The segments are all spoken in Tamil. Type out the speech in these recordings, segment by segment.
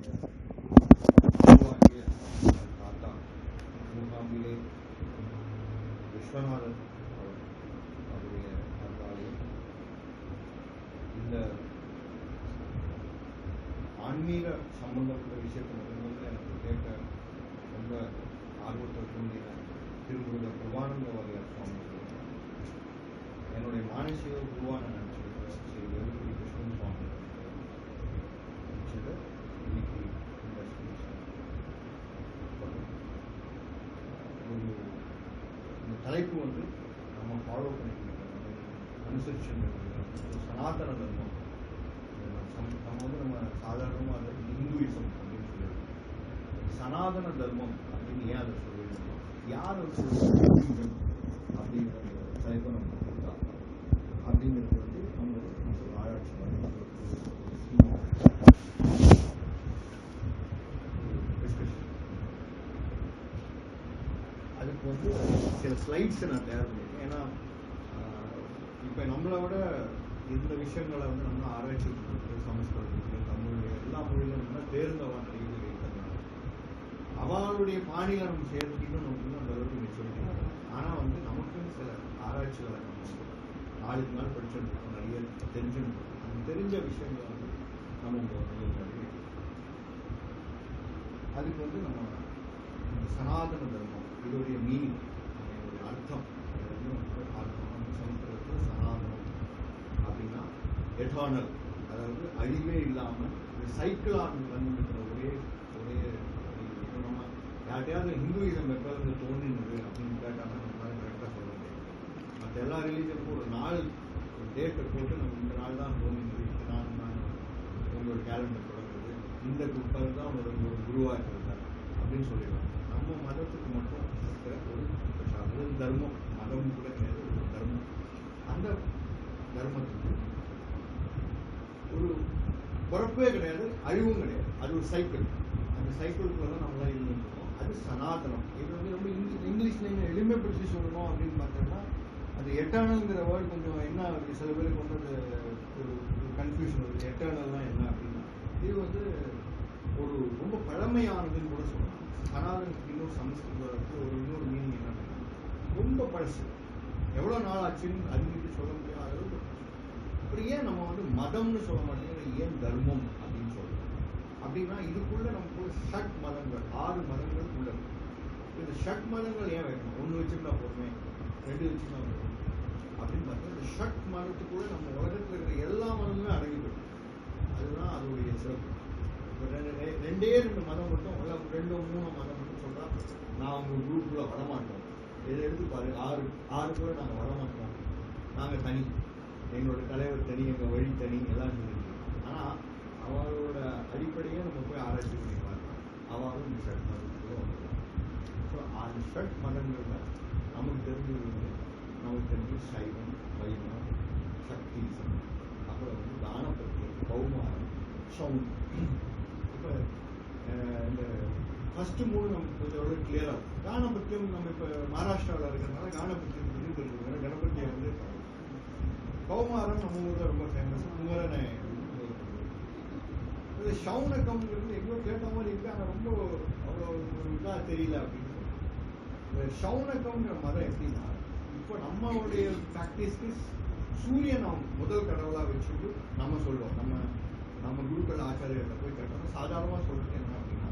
உருவாக்கிய தாத்தா மூகாம்பிகை விஸ்வநாதன் அவருடைய தாத்தாவையும் இந்த ஆன்மீக சம்பந்தப்பட்ட விஷயத்தை முதல்ல எனக்கு கேட்க ரொம்ப ஆர்வத்தை தூண்டின திருக்குறள பிரபானந்த வாரியார் சுவாமி என்னுடைய மானசீக குருவான நினைச்சிருக்கிற ஸ்ரீ வேலுக்குடி கிருஷ்ணன் சுவாமி நினைச்சது இன்னைக்கு இந்த தலைப்பு வந்து நம்ம ஃபாலோ பண்ணிட்டு அனுசரிச்சு சனாதன தர்மம். நம்ம வந்து நம்ம சாதாரணமாக அதை இந்துயிசம் அப்படின்னு சொல்லியிருக்கோம். சனாதன தர்மம் அப்படின்னு ஏன் அதை சொல்லியிருக்கோம், யார் வந்து அப்படிங்கிற தலைப்பை நம்ம கொடுத்தா அப்படிங்கிறது வந்து நம்ம ஒரு ஆராய்ச்சி டிஸ்கஷன். அதுக்கு வந்து சில ஸ்லைட்ஸை நான் தயார் பண்ணியிருக்கேன். ஏன்னா இப்போ நம்மளை விட இந்த விஷயங்களை வந்து நம்ம ஆராய்ச்சி சமஸ்கிருதத்துக்கு தமிழ் எல்லா மொழிகளும் தேர்ந்தவா நிறைய பேர் இருக்கிறதுனால அவளுடைய பாணியில் நம்ம சேர்த்துக்கிட்டு நமக்கு அந்த அளவுக்கு மெச்சூரிட்டி. ஆனால் வந்து நமக்குன்னு சில ஆராய்ச்சிகளை நம்ம நாளுக்கு நாள் படிச்சுருக்கோம், நிறைய தெரிஞ்சுருக்கோம். அந்த தெரிஞ்ச விஷயங்களை வந்து நம்ம உங்க அதுக்கு வந்து நம்ம சனாதன தர்மம் இதோடைய மீனிங், இதோடைய அர்த்தம் சமஸ்கிருதத்தில் சனாதனம் அப்படின்னா எட்டர்னல், அதாவது அழிவே இல்லாமல் சைக்கிளாக வந்துருக்கிற ஒரே இப்போ நம்ம யார்ட்டையாவது ஹிந்துயிசம் எப்போது தோன்றினது அப்படின்னு கேட்டாங்கன்னா நம்மளால கரெக்டாக சொல்ல முடியாது. மற்ற எல்லா ரிலீஜனுக்கும் ஒரு நாள் ஒரு டேட்டை போட்டு நம்ம இந்த நாள் தான் தோன்றினது, இந்த நாள் தான் உங்களோட கேலண்டர் தொடங்குது, இந்த குப்பர் தான் ஒரு குருவாக இருக்கிறார் அப்படின்னு சொல்லிடுவாங்க. நம்ம மதத்துக்கு மட்டும் இருக்கிற ஒரு தர்மம், மதம் கூட கிடையாது, ஒரு தர்மம். அந்த தர்மத்துக்கு ஒரு பிறப்பே கிடையாது, அழிவும் கிடையாது, அது ஒரு சைக்கிள். அந்த சைக்கிளுக்குள்ள தான் நம்மளாம் இருந்துருக்கோம். அது சனாதனம். இது வந்து ரொம்ப இங்கிலீஷ்ல எளிமைப்படுத்தி சொல்லணும் அப்படின்னு பார்த்தோம்னா அது எட்டர்னல்ங்கிற வேர்டு கொஞ்சம் என்ன சில பேருக்கு வந்து அது ஒரு கன்ஃபியூஷன் வருது. எட்டர்னல்னா என்ன அப்படின்னா இது வந்து ஒரு ரொம்ப பழமையானதுன்னு கூட சொல்லலாம். சனாதனத்துக்கு இன்னொரு சமஸ்கிருதத்துக்கு ஒரு இன்னொரு மீனிங் என்ன அப்படின்னா ரொம்ப பழசு, எவ்வளோ நாள் ஆச்சுன்னு அறிஞ்சிட்டு சொல்ல முடியாது அளவுக்கு. அப்புறம் ஏன் நம்ம வந்து மதம்னு சொல்ல மாட்டேங்குது, ஏன் தர்மம் அப்படின்னு சொல்றோம் அப்படின்னா இதுக்குள்ள நமக்கு ஷட் மதங்கள் 6 மதங்கள் உள்ளது. இந்த ஷட் மதங்கள் ஏன் வைக்கணும், 1 வச்சுருந்தா போதுமே, 2 வச்சுருந்தா போதும் அப்படின்னு பார்த்தா இந்த ஷட் மதத்துக்குள்ள நம்ம உலகத்தில் இருக்கிற எல்லா மதமுமே அடங்கிடும். அதுதான் அதோடைய சிறப்பு. இப்போ 2 மதம் மட்டும் 2 3 மதம் மட்டும் சொல்றா நான் உங்க குரூப்புக்குள்ள வரமாட்டோம். இதை எடுத்து பாரு, 6 பேர் நாங்கள் வரமாட்டோம், நாங்கள் தனி, எங்களோட தலைவர் தனி, எங்கள் வழி தனி எல்லாம் சொல்லிட்டு. ஆனால் அவளோட அடிப்படையே நம்ம போய் ஆராய்ச்சி பண்ணி பார்க்கலாம். அவளும் இந்த ஷட் மதத்துக்குள்ள வந்துடும். ஸோ அந்த ஷட் மதங்களில் நமக்கு தெரிஞ்சு சைவம், வைணவம், சக்திசம், அப்புறம் வந்து தானபத்தியம், கௌமாரம், சவுண்ட். இப்போ இந்த ஃபர்ஸ்ட் 3 நமக்கு கொஞ்சம் கிளியராக இருக்கும். கானபத்தியம் நம்ம இப்போ மகாராஷ்டிராவில் இருக்கிறதுனால கானபத்தியம் தெரிஞ்சிருக்கோம். கணபதியை வந்து கௌமாரம் நம்ம ஊரில் ரொம்ப ஃபேமஸ். குமரனை சவுனக்கம்ங்கிறது எங்கேயோ கேட்ட மாதிரி இருக்கு, ஆனால் ரொம்ப அவ்வளோ ஒரு இதாக தெரியல அப்படின்னு சொல்லி. சவுனக்கம்ங்கிற மதம் எப்படின்னா இப்போ நம்மளுடைய ப்ராக்டிஸ்க்கு சூரியன் முதல் கடவுளாக வச்சுட்டு நம்ம சொல்லுவோம். நம்ம குருக்கள் ஆச்சாரியர்கிட்ட போய் கேட்டோம்னா சாதாரணமாக சொல்லிட்டு என்ன அப்படின்னா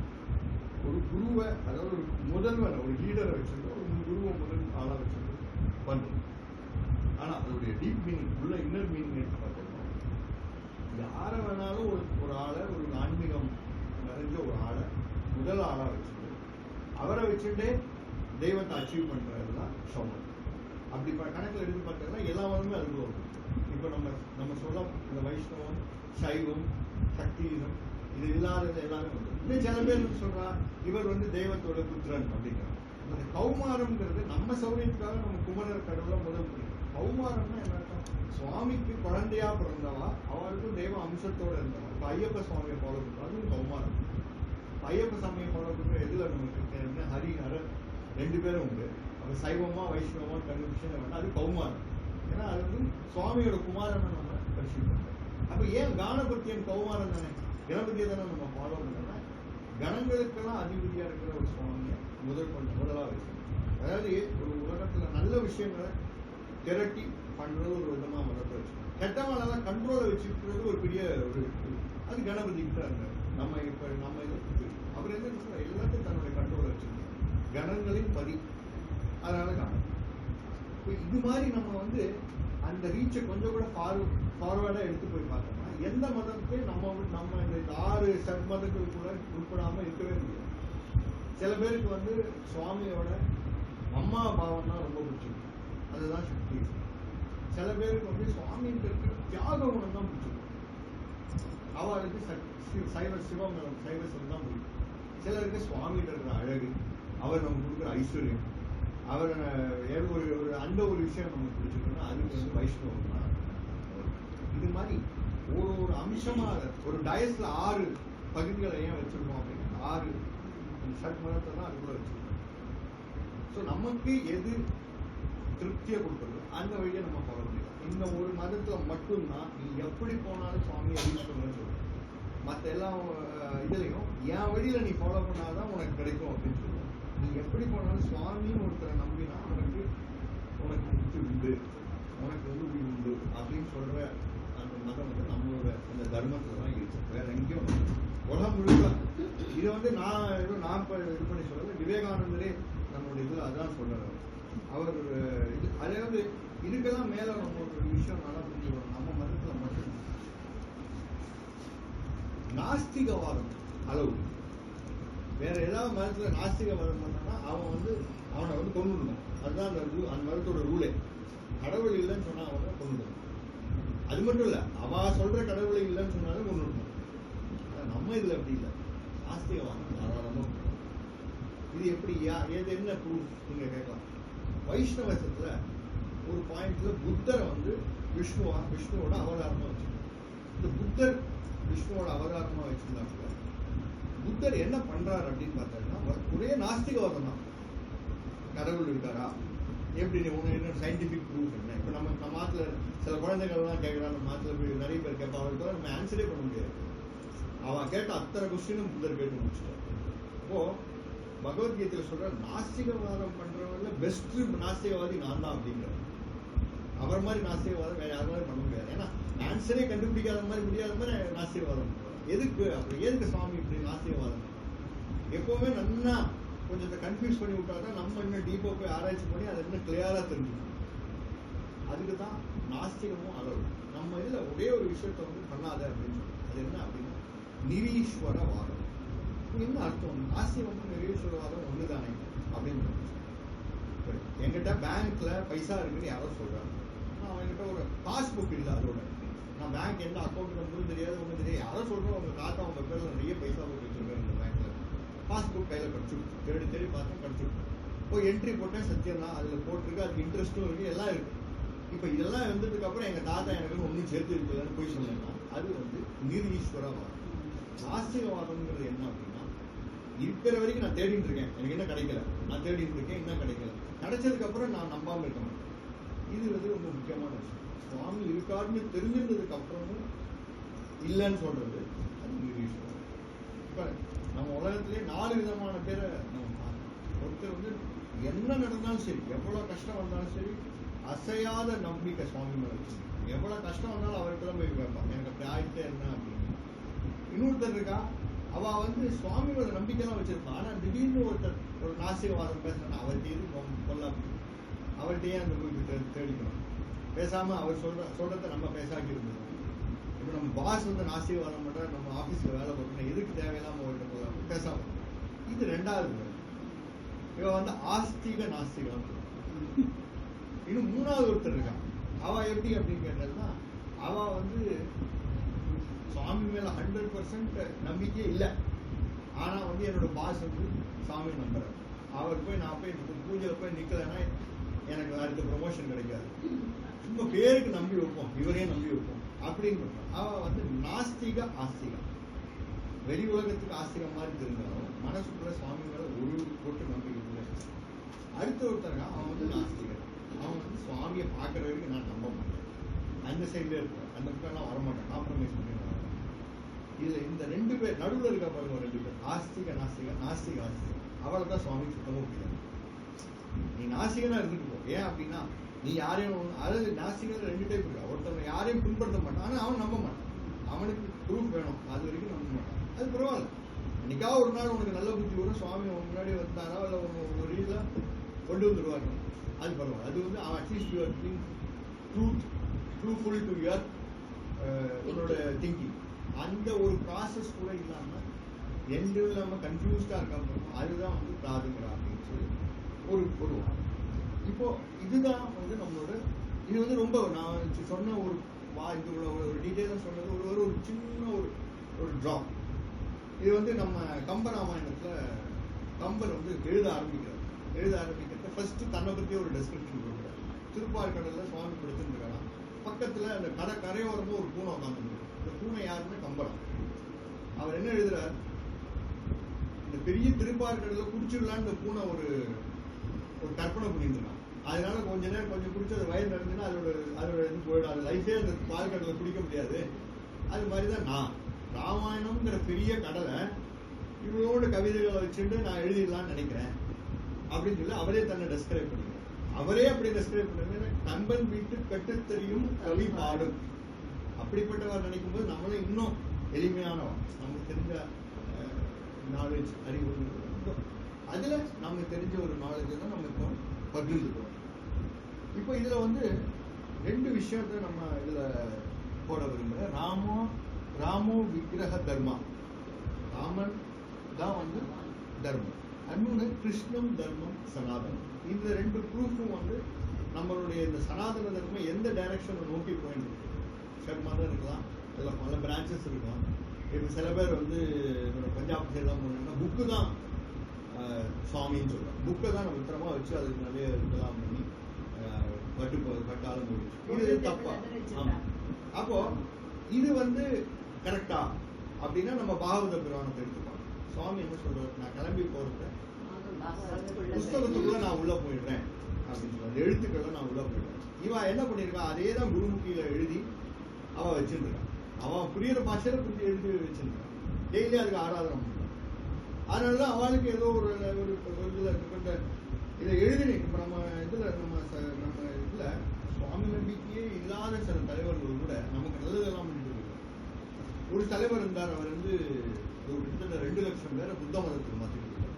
ஒரு குருவை, அதாவது ஒரு முதல்வரை, ஒரு லீடரை வச்சுட்டு ஒரு குருவை முதல் ஆளாக வச்சுட்டு பண்ணுறோம். ஆனால் அதோடைய டீப் மீனிங் உள்ள இன்னர் மீனிங் எடுத்து பார்த்தோம்னா யாரை வேணாலும் ஒரு ஆளை, ஒரு ஆன்மீகம் நிறைஞ்ச ஒரு ஆளை முதல் ஆளாக வச்சுட்டு அவரை வச்சுட்டே தெய்வத்தை அச்சீவ் பண்ணுறது தான் சௌனம். அப்படி கணக்கில் எடுத்து பார்த்தோம்னா எல்லா மதமுமே அதுக்கு வரும். இப்போ நம்ம சொல்ல இந்த வைஷ்ணவம், சைவம், சக்திசம் இது இல்லாதது எல்லாமே வந்து இன்னும் சில பேர் சொல்றா இவர் வந்து தெய்வத்தோட புத்திரன் அப்படிங்கிறார். அந்த கௌமாரம்ங்கிறது நம்ம சௌரியத்துக்காக நம்ம குமரர் கடவுளை முதல் புரியும். கௌமாரம்னா என்ன அர்த்தம், சுவாமிக்கு குழந்தையா பிறந்தவா, அவளுக்கும் தெய்வ அம்சத்தோட இருந்தவா. இப்போ ஐயப்ப சுவாமியை ஃபாலோ பண்ணுறோம், அதுவும் கௌமாரம். ஐயப்ப சாமியை ஃபாலோ பண்ணுற எதுல நமக்கு ஹரி ஹர 2 பேரும் உண்டு. அப்போ சைவமா வைஷ்ணவமா கன்விஷன் வேணா அது கௌமாரம். ஏன்னா அது வந்து சுவாமியோட குமாரனை நம்ம பரிசீலிப்போம். அப்போ ஏன் கானபத்தியன் கௌமாரம் தானே, கணபதியை தானே நம்ம ஃபாலோ பண்ணோம்னா மதங்களுக்கெல்லாம் அதிபதியா இருக்கிற ஒரு சுவாமியை முதலா வச்சு, அதாவது ஒரு உலகத்துல நல்ல விஷயங்களை திரட்டி பண்றது ஒரு விதமா மதத்தை வச்சு, கெட்டவனெல்லாம் கண்ட்ரோலை வச்சுக்கிறது ஒரு பெரிய ஒரு அது கணபதி கிட்ட இருந்தார். நம்ம இது அவர் என்ன எல்லாத்தையும் தன்னுடைய கண்ட்ரோலை வச்சிருக்காங்க, கணங்களின் பதி. அதனால கணம். இது மாதிரி நம்ம வந்து அந்த ரீச்சை கொஞ்சம் கூட ஃபார்வர்டா எடுத்து போய் பார்த்தோம்னா எந்த மதத்தையும் நம்ம இந்த 6 சத்மதங்கள் கூட உட்படாம இருக்கவே முடியாது. சில பேருக்கு வந்து சுவாமியோட அம்மா பாவம் தான் ரொம்ப பிடிச்சிருக்கும், அதுதான் சக்தி. சில பேருக்கு வந்து சுவாமிகிட்ட இருக்கிற தியாக குணம் தான் பிடிச்சிருக்கும், அவளுக்கு சிவம் தான் பிடிக்கும். சிலருக்கு சுவாமிகிட்ட இருக்கிற அழகு, அவர் நமக்கு கொடுக்குற ஐஸ்வர்யம், அவர் ஒரு அந்த ஒரு விஷயம் நமக்கு பிடிச்சிருக்குன்னா அதுக்கு வந்து வைஷ்ணவம் தான். இது மாதிரி ஒரு அம்சமா ஒரு டயஸ்ல 6 பகுதிகளை ஏன் வச்சிருக்கோம் அப்படின்னா 6 சத்மதத்தை தான் அதுக்குள்ள வச்சிருக்கோம். ஸோ நமக்கு எது திருப்தியை கொடுக்குறது அந்த வழியை நம்ம ஃபாலோ பண்ணிக்கலாம். இந்த ஒரு மதத்துல மட்டும்தான் நீ எப்படி போனாலும் சுவாமியை ரீச் பண்ணணும்னு சொல்லுவோம். மற்ற எல்லா இதுலையும் என் வழியில நீ ஃபாலோ பண்ணாதான் உனக்கு கிடைக்கும் அப்படின்னு சொல்லுவோம். நீ எப்படி போனாலும் சுவாமின்னு ஒருத்தரை நம்பினா உனக்கு முக்தி உண்டு, உனக்கு வந்து உயிர் உண்டு அப்படின்னு சொல்ற அந்த மதம் வந்து நம்மளோட அந்த தர்மத்துல தான் இருக்கு, வேற எங்கேயும் உலகம் முழுக்க. இதை வந்து நான் இது பண்ணி சொல்றது, விவேகானந்தரே நம்மளுடைய இதுல அதான் சொல்றாரு. அவர் அதாவது இதுக்கெல்லாம் மேல நம்ம ஒரு விஷயம் நல்லா புரிஞ்சுக்கணும். நம்ம மதத்துல மட்டும் நாஸ்திகவாதம் அளவு, வேற ஏதாவது மதத்துல நாஸ்திகவாதம் பண்ணா அவனை வந்து கொண்டுடணும். அதுதான் அந்த மதத்தோட ரூலே. கடவுள் இல்லைன்னு சொன்னா அவனை கொண்டுடணும். அது மட்டும் இல்ல, அவ சொல்ற கடவுள் இல்லைன்னு சொன்னாலும் கொண்டுடணும். நம்ம இதுல அப்படி இல்லை, நாஸ்திகவாதம் தாராளமா. இது எப்படி ஏது என்ன ப்ரூஃப் நீங்க கேட்கலாம். வைஷ்ணவத்துல ஒரு பாயிண்ட்ல புத்தரை வந்து விஷ்ணுவோட அவதாரமா வச்சிருக்காங்க. இந்த புத்தர் விஷ்ணுவோட அவதாரமா வச்சிருந்தாங்க. புத்தர் என்ன பண்றாரு அப்படின்னு பார்த்தா ஒரே நாஸ்திகவாதம் தான். கடவுள் இருக்காரா எப்படி என்ன சயின்டிபிக் ப்ரூஃப் என்ன? இப்ப நம்ம மாத்துல சில குழந்தைகள்லாம் கேட்கறாங்க, நம்ம மாத்துல போய் நிறைய பேர் கேட்பா, அவருக்கு நம்ம ஆன்சரே பண்ண முடியாது. அவன் கேட்ட அத்தனை கொஸ்டினும் புத்தர் கேட்டு முடிச்சிட்டார். அப்போ பகவத்கீதையில சொல்ற நாஸ்திகவாதம் பண்றவங்க பெஸ்ட் நாஸ்திகவாதி நான் தான் அப்படிங்கிறார். அவர் மாதிரி நாஸ்திகவாதம் வேற யாரும் பண்ண முடியாது. ஏன்னா ஆன்சரே கண்டுபிடிக்காத மாதிரி முடியாத மாதிரி நாஸ்திகவாதம் பண்றாரு. எதுக்கு அப்படி எதுக்கு சுவாமி இப்படி நாஸ்திகவாதம்? எப்பவுமே நல்லா கொஞ்சம் கன்ஃபியூஸ் பண்ணி விட்டாதான் நம்ம இன்னும் டீப்பா போய் ஆராய்ச்சி பண்ணி அதை இன்னும் கிளியரா தெரிஞ்சுக்கணும். அதுக்கு தான் நாஸ்திகமும் அளவு. நம்ம இதுல ஒரே ஒரு விஷயத்த வந்து பண்ணாத அப்படின்னு சொல்லி, அது என்ன அப்படின்னா நிரீஸ்வரவாதம். என்ன அர்த்தம்? நாஸ்திகமும் நிரீஸ்வரவாதம் ஒண்ணுதானே அப்படின்னு. என்கிட்ட பேங்க்ல பைசா இருக்குன்னு யாரோ சொல்றாங்க, நான் அவங்ககிட்ட ஒரு பாஸ்புக் இல்லை, அதோட நான் பேங்க் என்ன அக்கௌண்ட் நம்பரும் தெரியாது, ஒன்றும் தெரியாது. யாரோ சொல்றோம் உங்க தாத்தா உங்க பேர்ல நிறைய பைசா போட்டு வச்சிருக்காரு இந்த பேங்க்ல, பாஸ்புக் கையில கிடைச்சிருக்கு, தேடி பார்த்தா கிடைச்சிருக்கு. போய் என்ட்ரி போட்டேன், சத்தியம் தான் அதுல போட்டிருக்கு, அதுக்கு இன்ட்ரெஸ்டும் இருக்கு, எல்லாம் இருக்கு. இப்ப இதெல்லாம் வந்ததுக்கு அப்புறம் எங்க தாத்தா எனக்கு ஒன்றும் சேர்த்து இருக்குதுன்னு போய் சொன்னேன்னா அது வந்து நிரீஸ்வரவாதம். நாஸ்திகவாதம்ங்கிறது என்ன அப்படின்னா, இருக்கிற வரைக்கும் நான் தேடிட்டு இருக்கேன், எனக்கு என்ன கிடைக்கல, நான் தேடிட்டு இருக்கேன், என்ன கிடைக்கல, கிடைச்சதுக்கு அப்புறம் நான் நம்பாம இருக்க மாட்டேன். இது வந்து ரொம்ப முக்கியமான விஷயம். சுவாமி இருக்காருன்னு தெரிஞ்சிருந்ததுக்கு அப்புறமும் இல்லைன்னு சொல்றது அது நிரீஸ்வரம். இப்ப நம்ம உலகத்திலேயே 4 விதமான பேரை நம்ம பார்க்கணும். ஒருத்தர் வந்து என்ன நடந்தாலும் சரி, எவ்வளவு கஷ்டம் வந்தாலும் சரி, அசையாத நம்பிக்கை சுவாமி மேல வச்சு, எவ்வளவு கஷ்டம் வந்தாலும் அவர்கிட்ட தான் போய் கேட்பான், எனக்கு அப்படி ஆயிட்டே என்ன அப்படின்னு. இன்னொருத்தர் இருக்கா, அவ வந்து சுவாமி மேல நம்பிக்கைலாம் வச்சிருப்பான், ஆனா திடீர்னு ஒருத்தர் ஒரு நாஸ்திகவாதம் பேசுறாங்க, அவர்கிட்ட எது கொல்லாம அவர்கிட்டயே அந்த போய் தேடிக்கணும். பேசாம அவர் சொல்றத நம்ம பேசாக்கி இருந்தோம். இப்ப நம்ம பாஸ் வந்து நாஸ்திகவாதம் பண்ற, நம்ம ஆபீஸ்ல வேலை பார்க்கணும், எதுக்கு தேவையில்லாம அவர்கிட்ட போகலாம், பேசாம. இது 2வது. இவ வந்து ஆஸ்திக நாஸ்திகம். இன்னும் 3வது ஒருத்தர் இருக்கான். அவ எப்படி அப்படின்னு கேட்டா, அவ வந்து சுவாமி மேல 100% நம்பிக்கையே இல்லை, ஆனா வந்து என்னோட பாஸ் வந்து சாமி நம்புறாரு. அவர் போய் நான் போய் பூஜையில போய் நிக்கலைன்னா எனக்கு அடுத்த ப்ரொமோஷன் கிடைக்காது, சும்மா பேருக்கு நம்பி வைப்போம், இவரே நம்பி வைப்போம் அப்படின்னு. அவ வந்து நாஸ்திக ஆஸ்திகம். வெளி உலகத்துக்கு ஆஸ்திகம் மாதிரி தெரிஞ்சாலும் மனசுக்குள்ள சுவாமி மேல ஒரு போட்டு நம்பிக்கை இல்லை. அடுத்த ஒருத்தருங்க அவன் வந்து நாஸ்திகன். அவன் வந்து சுவாமியை பார்க்கற வரைக்கும் நான் நம்ப மாட்டேன், அந்த சைட்ல இருப்பேன், அந்த பக்கம் எல்லாம் வரமாட்டேன், காம்ப்ரமைஸ் பண்ணி வரமாட்டேன். இதுல இந்த 2 பேர் நடுவில் இருக்க பாருங்க, 2 பேர் ஆஸ்திக நாஸ்திக அவளை தான் சுவாமி சுத்தமாக பிடிக்காது. நீ நாஸ்திகனா இருந்துட்டு போ. ஏன் அப்படின்னா நீ யாரையும், அதாவது நாஸ்திகன் 2 டைப் இருக்கா. ஒருத்தவங்க யாரையும் பின்படுத்த மாட்டான், ஆனால் அவன் நம்ப மாட்டான். அவனுக்கு ப்ரூஃப் வேணும், அது வரைக்கும் நம்ப மாட்டான். அது பரவாயில்ல. இன்னைக்காக ஒரு நாள் உனக்கு நல்ல புத்தி வரும், சுவாமி உன் முன்னாடி வந்தாரோ இல்லை ஒரு ரீதியில் கொண்டு வந்துடுவாங்க, அது பரவாயில்ல. அது வந்து அவன் at least you are being truthful to your உன்னோட திங்கிங். அந்த ஒரு ப்ராசஸ் கூட இல்லாமல் எந்த இல்லாமல் கன்ஃபியூஸ்டாக இருக்காம அதுதான் வந்து பிராதுங்கிறா அப்படின்னு சொல்லி ஒரு இப்போ இதுதான் வந்து நம்மளோட, இது வந்து ரொம்ப நான் சொன்ன ஒரு இதுல ஒரு டீட்டெயிலாக சொன்னது ஒரு சின்ன ஒரு ட்ராப். இது வந்து நம்ம கம்பராமாயணத்தில் கம்பர் வந்து எழுத ஆரம்பிக்கிறது ஃபர்ஸ்ட் தன்னை பற்றி ஒரு டெஸ்கிரிப்ஷன் கொடுக்குறாரு. திருப்பாற்கடலில் சுவாமி படுத்துருக்காங்க. பக்கத்தில் அந்த கரையோரமும் ஒரு பூனை உட்காந்துருக்கு. இந்த பூனை யாருன்னா கம்பரம். அவர் என்ன எழுதுறார், இந்த பெரிய திருப்பாற்கடலில் குடிச்சிடலான்னு இந்த பூனை ஒரு கற்பனை பண்ணியிருந்தான். அதனால கொஞ்ச நேரம் கொஞ்சம் குடிச்சு அது வயிறு நடந்துன்னா அதோட இது போயிடும். அது லைஃபே அந்த பால்கடலை குடிக்க முடியாது. அது மாதிரிதான் நான் ராமாயணம்ங்கிற பெரிய கடலை இவரோட கவிதைகளை வச்சுட்டு நான் எழுதிடலான்னு நினைக்கிறேன் அப்படின்னு சொல்லி அவரே தன்னை டெஸ்கிரைப் பண்ணிக்கிறேன். அவரே அப்படி டெஸ்கிரைப் பண்ணுறது கம்பன் வீட்டு கட்டுத்தறியும் கவி பாடும் அப்படிப்பட்டவர் நினைக்கும் போது நம்மளும் இன்னும் எளிமையானவன். நமக்கு தெரிஞ்ச நாலேஜ் அறிவு அதுல நமக்கு தெரிஞ்ச ஒரு நாலேஜ் தான் நம்ம இப்போ பகிர்ந்துக்கிறோம். இப்போ இதுல வந்து 2 விஷயத்த நம்ம இதுல போட விரும்புகிறேன். ராமோ விக்கிரக தர்மா, ராமன் தான் வந்து தர்மம். இன்னொன்று கிருஷ்ணம் தர்மம் சனாதனம். இந்த 2 ப்ரூஃபும் வந்து நம்மளுடைய இந்த சனாதன தர்மம் எந்த டைரக்ஷனை நோக்கி போயிட்டு இருக்கு. ஷர்மா தான் இருக்கலாம், அதில் பல பிரான்ச்சஸ் இருக்கலாம். இப்போ சில பேர் வந்து பஞ்சாப் சைடெல்லாம் போனீங்கன்னா புக்கு தான் சுவாமின்னு சொல்கிறோம். புக்கை தான் நம்ம உத்தரமாக வச்சு அதுக்கு நிறைய இதெல்லாம் பண்ணி கட்டாலும் முடிச்சு இது தப்பா. ஆமாம். அப்போ இது வந்து கரெக்டா அப்படின்னா நம்ம பாகவத புராணத்தை எடுத்துப்போம். சுவாமி என்ன சொல்றாரு, நான் கிளம்பி போறத புஸ்தகத்துக்குள்ள நான் உள்ள போயிடுறேன் அப்படின்னு சொல்றாரு. எழுத்துக்களை நான் உள்ள போயிடுறேன். இவன் என்ன பண்ணிருக்கா, அதே தான் குருமுகியில எழுதி அவன் வச்சிருக்கான். அவன் புரியுற பாஷையில புரிஞ்சு எழுதி வச்சிருக்கான். டெய்லி அதுக்கு ஆராதனை பண்றான். அதனாலதான் அவளுக்கு ஏதோ ஒரு இதை எழுதினேன். இப்ப நம்ம இதுல சுவாமி நம்பிக்கையே இல்லாத சில தலைவர்கள் கூட நமக்கு நல்லதெல்லாம் பண்ணிட்டு இருக்காங்க. ஒரு தலைவர் இருந்தார், அவர் வந்து ஒரு கிட்டத்தட்ட 2 லட்சம் பேரை புத்த மதத்துக்கு மாத்திட்டு இருக்காரு.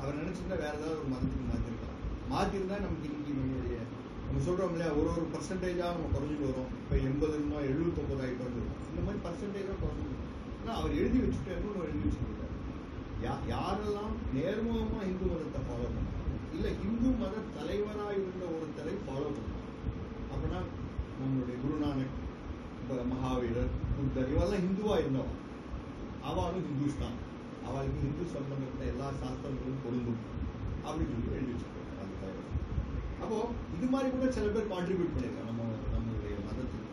அவர் நினைச்சிருந்தா வேற ஏதாவது ஒரு மதத்துக்கு மாத்திருக்கலாம். மாத்திருந்தா நமக்கு இன்னைக்கு நம்மளுடைய நம்ம சொல்றோம் இல்லையா, ஒரு பர்சன்டேஜா நம்ம குறைஞ்சிட்டு வரும். இப்ப 80 இருந்தா 79 ஆகி குறைஞ்சிருக்கும். இந்த மாதிரி பர்சன்டேஜா குறைஞ்சிருக்கும். ஆனா அவர் எழுதி வச்சுட்டு எழுதி வச்சுருக்காரு. யாரெல்லாம் நேர்முகமா இந்து மதத்தை ஃபாலோ பண்ணாங்க, இல்ல இந்து மத தலைவராக இருந்த ஒருத்தரை ஃபாலோ பண்ணாங்க அப்படின்னா நம்மளுடைய குருநானக், மகாவீரர், புத்தர் இவெல்லாம் இந்துவா இருந்தவன். அவளும் ஹிந்துஸ்தான், அவளுக்கு இந்து சம்பந்தப்பட்ட எல்லா சாஸ்திரங்களும் பொருந்தும் அப்படின்னு சொல்லி எழுதி வச்சிருக்காங்க அந்த தலைவர். அப்போ இது மாதிரி கூட சில பேர் கான்ட்ரிபியூட் பண்ணிருக்காங்க நம்மளுடைய மதத்துக்கு.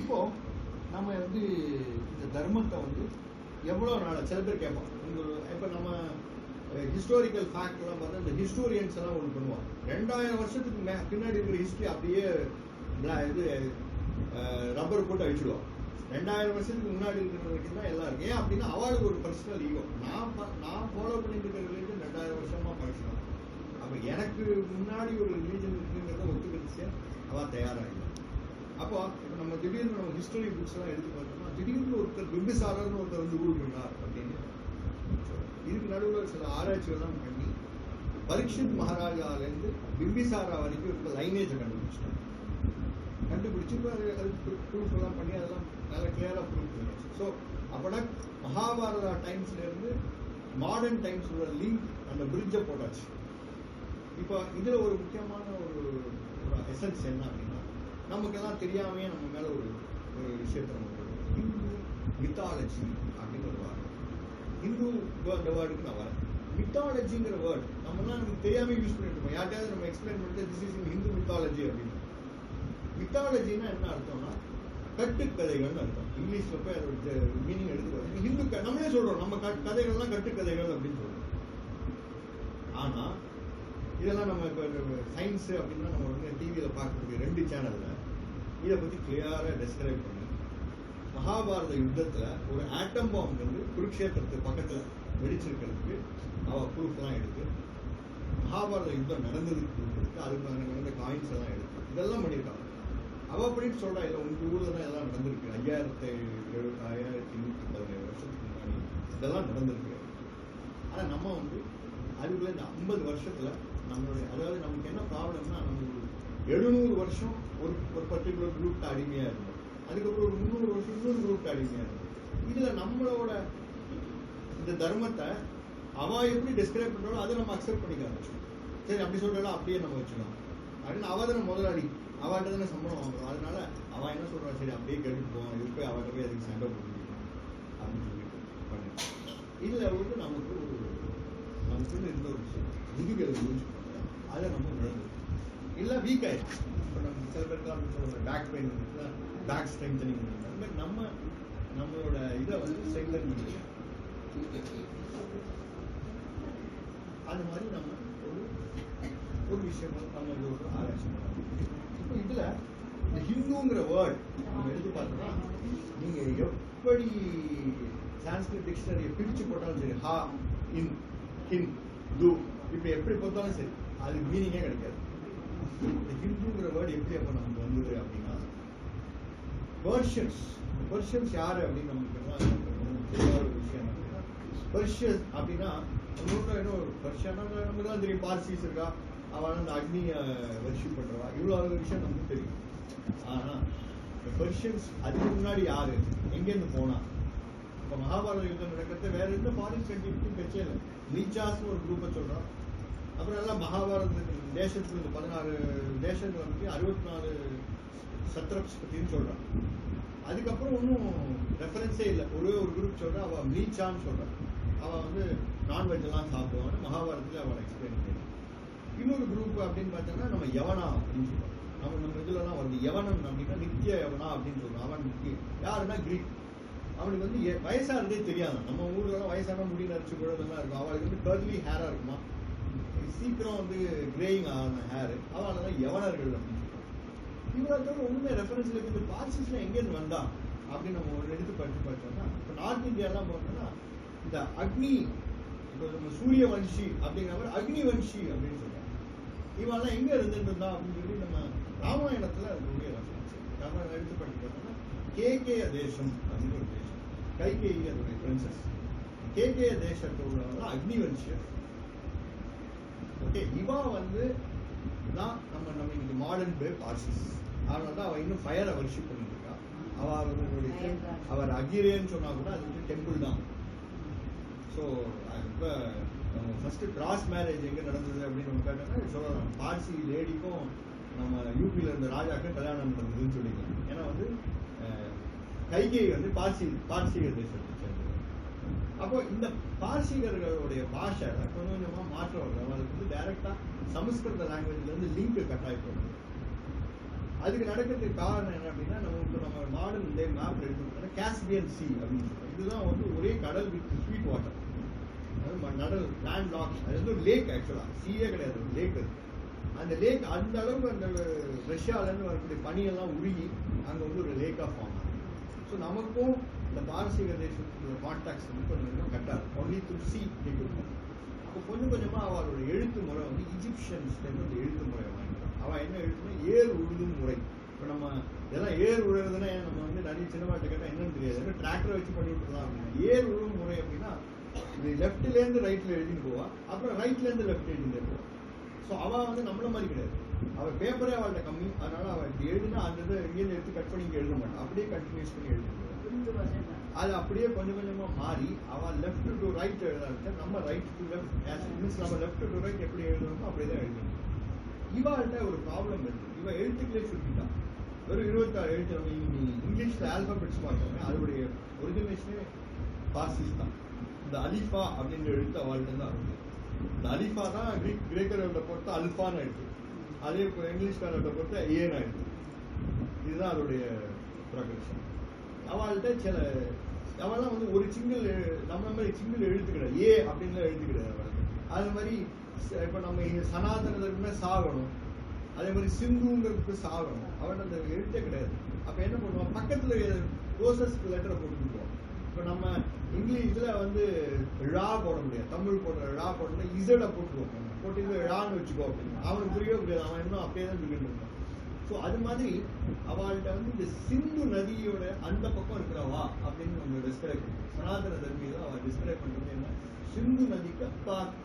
இப்போ நம்ம வந்து இந்த தர்மத்தை வந்து எவ்வளோ நாள் சில பேர் கேட்பாங்க. இப்போ நம்ம ஹிஸ்டாரிக்கல் ஃபேக்ட் எல்லாம் பார்த்தா இந்த ஹிஸ்டோரியன்ஸ் எல்லாம் ஒன்று பண்ணுவாங்க. 2000 வருஷத்துக்கு பின்னாடி இருக்கிற ஹிஸ்டரி அப்படியே இது ரப்பர் போட்டு அழிச்சிடுவாங்க. 2000 வருஷத்துக்கு முன்னாடி இருக்கிற வரைக்கும் தான் எல்லாம் இருக்கு. ஏன் அப்படின்னா அவளுக்கு ஒரு பர்சனல் ஈகோ. நான் ஃபாலோ பண்ணிட்டு இருக்கிற ரிலீஜன் 2000 வருஷமா பர்சனல். அப்போ எனக்கு முன்னாடி ஒரு ரிலீஜன் இருக்குங்கிறத ஒத்துக்கிடுச்சு அவள் தயாராகல. அப்போ இப்போ நம்ம திடீர்னு நம்ம ஹிஸ்டரி புக்ஸ் எல்லாம் எடுத்து பார்த்தோம்னா திடீர்னு ஒருத்தர் பிம்பிசாரர்னு ஒருத்தர் வந்து ரூல் பண்ணார் அப்படின்னு இதுக்கு நடுவில் சில ஆராய்ச்சிகள்லாம் பண்ணி பரீட்சித் மகாராஜாலேருந்து பிம்பிசாரா வரைக்கும் இருக்க லைனேஜை கண்டுபிடிச்சு இப்போ அதுக்கு ப்ரூஃப் எல்லாம் பண்ணி அதெல்லாம் நல்லா கிளியராக ப்ரூஃப் பண்ணியாச்சு. ஸோ அப்போனா மகாபாரதா டைம்ஸ்லேருந்து மாடர்ன் டைம்ஸோட லிங்க் அந்த பிரிட்ஜை போட்டாச்சு. இப்போ இதில் ஒரு முக்கியமான ஒரு எசன்ஸ் என்ன அப்படின்னா, நமக்கெல்லாம் தெரியாமையே நம்ம மேலே ஒரு விஷயத்தை நம்ம ஹிந்து மித்தாலஜி அப்படின்னு ஒரு வார்டு. ஹிந்து அந்த வேர்டுக்கு நான் வரேன். மித்தாலஜிங்கிற வேர்டு நம்மளாம் நமக்கு தெரியாம யூஸ் பண்ணிட்டு இருக்கோம். யார்ட்டாவது நம்ம எக்ஸ்பிளைன் பண்ணிட்டு this is in Hindu mythology அப்படின்னு. மித்தாலஜின்னா என்ன அர்த்தம்னா கட்டுக்கதைகள்னு அர்த்தம். இங்கிலீஷ்ல போய் அதோட மீனிங் எடுத்துக்கோ. ஹிந்து நம்மளே சொல்றோம் நம்ம கதைகள்லாம் கட்டுக்கதைகள் அப்படின்னு சொல்றோம். ஆனா இதெல்லாம் நம்ம இப்போ சயின்ஸ் அப்படின்னா நம்ம வந்து டிவியில பார்க்கக்கூடிய 2 சேனல்ல இதை பத்தி கிளியரா டெஸ்கிரைப் பண்ணி மகாபாரத யுத்தத்துல ஒரு ஆட்டம் பாம்பு வந்து குருக்ஷேத்திரத்துக்கு பக்கத்துல வெடிச்சிருக்கிறதுக்கு அவ ப்ரூஃப்லாம் எடுத்து, மகாபாரத யுத்தம் நடந்ததுக்கு ப்ரூஃப் எடுத்து, அதுக்கு நடந்த காயின்ஸ் எல்லாம் எடுத்து இதெல்லாம் பண்ணியிருக்காங்க. அவ அப்படின்னு சொல்றா, இல்லை உங்க ஊர்ல தான் எல்லாம் நடந்திருக்கு, 5117 வருஷத்துக்கு முன்னாடி இதெல்லாம் நடந்திருக்கு. ஆனா நம்ம வந்து அதுக்குள்ள இந்த 50 வருஷத்துல நம்மளுடைய, அதாவது நமக்கு என்ன ப்ராப்ளம்னா, நம்ம 700 வருஷம் ஒரு பர்டிகுலர் குரூப்க்கு அடிமையா இருந்தோம். அதுக்கப்புறம் ஒரு 300 வருஷம் இன்னொரு குரூப்க்கு அடிமையா இருந்தோம். இதுல நம்மளோட இந்த தர்மத்தை அவ எப்படி டிஸ்கிரைப் பண்றாலும் அதை நம்ம அக்செப்ட் பண்ணிக்காது. சரி அப்படி சொல்றாலும் அப்படியே நம்ம வச்சுக்கலாம் அப்படின்னு அவ தானே முதலாளி, அவட்ட தானே சம்பளம் வாங்குறோம். அதனால அவ என்ன சொல்றா, சரி அப்படியே கேட்டுட்டு போவோம், இது போய் அவட்ட போய் அதுக்கு சண்டை போட்டுக்கலாம் அப்படின்னு சொல்லிட்டு பண்ணு. இதுல வந்து நமக்கு இருந்த ஒரு விஷயம் முதுகலை யூஸ் பண்ணுறோம், அதை நம்ம விழுந்து இல்லை வீக் ஆயிடுச்சு. இப்போ நம்ம சில பேருக்குலாம் சொல்கிற பேக் பெயின் இருக்குன்னா பேக் ஸ்ட்ரென்தனிங் அந்த மாதிரி நம்மளோட இதை வந்து ஸ்ட்ரென்தன் பண்ணி அது மாதிரி நம்ம ஒரு விஷயம் நம்ம இது ஒரு ஆராய்ச்சி பண்ணலாம். இப்போ இதில் இந்த ஹிந்துங்கிற வேர்ட் நம்ம எடுத்து பார்த்தோம்னா, நீங்கள் எப்படி சான்ஸ்கிரிட் டிக்ஷனரியை பிரித்து போட்டாலும் சரி, ஹா இன் ஹின் து இப்படி எப்படி பார்த்தாலும் சரி அதுக்கு மீனிங்கே கிடைக்காது. இந்த ஹிந்துங்கிற வேர்டு எப்படி அப்போ நமக்கு வந்தது அப்படின்னா, பர்ஷியன்ஸ் யாரு அப்படின்னு நமக்கு ஒரு விஷயம் அப்படின்னா, பர்ஷியஸ் அப்படின்னா பர்ஷியனா நமக்கு தான் தெரியும், பார்சிஸ் இருக்கா, அவன் அந்த அக்னியை வர்ஷிப் பண்றவா, இவ்வளவு விஷயம் நமக்கு தெரியும். ஆனா இந்த பர்ஷியன்ஸ் அதுக்கு முன்னாடி யாரு, எங்கேருந்து போனா? இப்போ மகாபாரத யுத்தம் நடக்கிறது வேற எந்த ஃபாரின் கண்ட்ரிக்கும் பிரச்சனை இல்லை. நீச்சாஸ்னு ஒரு குரூப்பை சொல்றான். அப்புறம் எல்லாம் மகாபாரதத்துக்கு தேசத்துக்கு இந்த 16 தேசங்கள் வந்து 64 சத்ரப்ஸ் பத்தின்னு சொல்றான். அதுக்கப்புறம் ஒன்றும் ரெஃபரன்ஸே இல்லை. ஒரே ஒரு குரூப் சொல்றா, அவ மீச்சான்னு சொல்றான். அவன் வந்து நான்வெஜ் எல்லாம் சாப்பிடுவான்னு மகாபாரதத்துல அவளை எக்ஸ்பிளைன் பண்ணி. இன்னொரு குரூப் அப்படின்னு பார்த்தோம்னா நம்ம யவனா அப்படின்னு சொல்றோம். நம்ம இதுலலாம் வந்து யவனன் அப்படின்னா நித்திய யவனா அப்படின்னு சொல்றோம். அவன் யாருன்னா கிரீக். அவனுக்கு வந்து வயசானதே தெரியாது. நம்ம ஊர்லாம் வயசான முடி நரைச்சு குழந்தைலாம் இருக்கும். அவளுக்கு வந்து கர்லி ஹேரா இருக்குமா, சீக்கிரம் வந்து கிரேயிங் ஆன ஹேரு, அவளால தான் யவனர்கள் அப்படின்னு சொல்றோம். இவ்வளவு தவிர ஒண்ணுமே ரெஃபரன்ஸ் இருக்குது. பார்சிஸ்ல எங்கேருந்து வந்தா அப்படின்னு நம்ம ஒரு எடுத்து படிச்சோம்னா, இப்போ நார்த் இந்தியாலாம் போனோம்னா இந்த அக்னி, இப்போ நம்ம சூரிய வன்ஷி அப்படிங்கிற மாதிரி அக்னி வன்ஷி அப்படின்னு சொல்றோம். இவெல்லாம் எங்க இருந்துட்டு இருந்தா அப்படின்னு சொல்லி நம்ம ராமாயணத்துல அதனுடைய ரெஃபரன்ஸ் ராமாயணம் எடுத்து படிச்சோம்னா, கேகேய தேசம் அப்படின்னு ஒரு தேசம், கைகேயி அதோடைய பிரின்சஸ், கேகேய தேசத்தில் உள்ளவங்க அக்னிவன்ஷியர். ஓகே, இவா வந்து நம்ம இன்னைக்கு மாடர்ன் டே பார்சிஸ். அதனால தான் அவள் இன்னும் ஃபயரை வர்ஷிப் பண்ணிட்டு இருக்கா. அவர் அகிரேன்னு சொன்னா கூட அது வந்து டெம்பிள் தான். ஸோ இப்போ ஃபர்ஸ்ட் கிராஸ் மேரேஜ் எங்கே நடந்தது அப்படின்னு நம்ம கேட்டோம்னா சொல்லலாம், பார்சி லேடிக்கும் நம்ம யூபியில் இருந்த ராஜாக்கும் கல்யாணம் நடந்ததுன்னு சொல்லிக்கலாம். ஏன்னா வந்து கைகேயி வந்து பார்சிகர் தேசத்தை சேர்ந்தது. அப்போ இந்த பார்சிகர்களுடைய பாஷை கொஞ்சம் கொஞ்சமாக மாற்றம் வருது. அவங்களுக்கு வந்து டைரக்டா சமஸ்கிருத லாங்குவேஜ்ல இருந்து லிங்க் கட்டாயப்படுது. அதுக்கு நடக்கிறதுக்கு காரணம் என்ன அப்படின்னா, நம்ம மாடர்ன் டே மேப் எடுத்துக்கிட்டோம்னா காஸ்பியன் சி அப்படின்னு சொல்றோம். இதுதான் வந்து ஒரே கடல் வித் ஸ்வீட் வாட்டர், அதாவது லேண்ட் லாக். அது வந்து ஒரு லேக், ஆக்சுவலா சீயே கிடையாது, ஒரு லேக் இருக்கு. அந்த லேக் அந்த அளவுக்கு அந்த ரஷ்யாவிலேருந்து வரக்கூடிய பனியெல்லாம் உருகி அங்கே வந்து ஒரு லேக்காக ஃபார்ம் ஆகும். ஸோ நமக்கும் இந்த பாரசீக தேசத்துக்கு கான்டாக்ட்ஸ் வந்து கொஞ்சம் கொஞ்சம் கட்டாது. ஒன்லி த்ரூ சி இருக்கும். அப்போ கொஞ்சம் கொஞ்சமாக அவளோட எழுத்து முறை வந்து ஈஜிப்சியன்ஸ்லேருந்து அந்த எழுத்து முறையை வாங்கிக்கலாம். அவள் என்ன எழுத்துனா ஏர் உழுதும் முறை. இப்போ நம்ம இதெல்லாம் ஏர் உழுதுன்னா நம்ம வந்து நிறைய சின்னமாட்ட கேட்டால் என்னன்னு தெரியாது, ஏன்னா டிராக்டரை வச்சு பண்ணி விட்டுலாம் அப்படின்னா. ஏர் உழுவும் முறை அப்படின்னா இது லெஃப்ட்லேருந்து ரைட்டில் எழுதிட்டு போவா, அப்புறம் ரைட்லேருந்து லெஃப்ட் எழுதிட்டு போவா. ஸோ அவள் வந்து நம்மள மாதிரி கிடையாது. அவள் பேப்பரே அவள்கிட்ட கம்மி, அதனால அவள் இப்படி எழுதுனா அந்த இதை இங்கேருந்து எடுத்து கட் பண்ணி இங்கே எழுத மாட்டான், அப்படியே கண்டினியூஸ் பண்ணி எழுதிட்டு. அது அப்படியே கொஞ்சம் கொஞ்சமாக மாறி அவள் லெஃப்ட் டு ரைட் எழுதாது, நம்ம ரைட் டு லெஃப்ட். மீன்ஸ் நம்ம லெஃப்ட் டு ரைட் எப்படி எழுதணுமோ அப்படியே தான் எழுதணும். இவாள்கிட்ட ஒரு ப்ராப்ளம் இருக்கு. இவன் எழுத்துக்களே சுட்டிட்டான். வெறும் 26 எழுத்து. நம்ம இங்கிலீஷில் ஆல்பாபெட்ஸ் பார்த்தோம்னா அதோடைய ஒரிஜினேஷனே பார்சிஸ் தான். இந்த அலிஃபா அப்படின்ற எழுத்து அவள்கிட்ட தான் இருக்கு. இந்த அலிஃபா தான் கிரேக்கரோட பொறுத்த அல்ஃபான்னு ஆயிடுச்சு, அதே இப்போ இங்கிலீஷ்காரோட பொறுத்த ஏன்னு ஆயிடுச்சு. இதுதான் அதோடைய ப்ரொக்ரெஷன். அவள்கிட்ட அவெல்லாம் வந்து ஒரு சிங்கிள் நம்ம மாதிரி சிங்கிள் எழுத்து கிடையாது, ஏ அப்படின்லாம் எழுத்து கிடையாது அவளுக்கு. அது மாதிரி இப்போ நம்ம சனாதனத்துக்குமே சாகணும், அதே மாதிரி சிந்துங்கிறதுக்கு சாகணும், அவன் அந்த எழுத்தே கிடையாது. அப்போ என்ன பண்ணுவான், பக்கத்தில் க்ளோசஸ்ட் லெட்டரை போட்டுருக்கோம். இப்போ நம்ம இங்கிலீஷ்ல வந்து ழா போட முடியாது, தமிழ் போடுற ழா போட்டோம்னா இசட போட்டுருவோம், போட்டு ழான்னு வச்சுக்கோ அப்படின்னு அவனுக்கு புரியவே புரியாது, அவன் இன்னும் அப்படியே தான் சொல்லிட்டு இருக்கான். ஸோ அது மாதிரி அவள்கிட்ட வந்து இந்த சிந்து நதியோட அந்த பக்கம் இருக்கிறவா அப்படின்னு நம்ம டிஸ்கிரைப் பண்ணுறோம். சனாதன தர்மியில அவள் டிஸ்கிரைப் பண்ணுறது என்ன, சிந்து நதிக்கு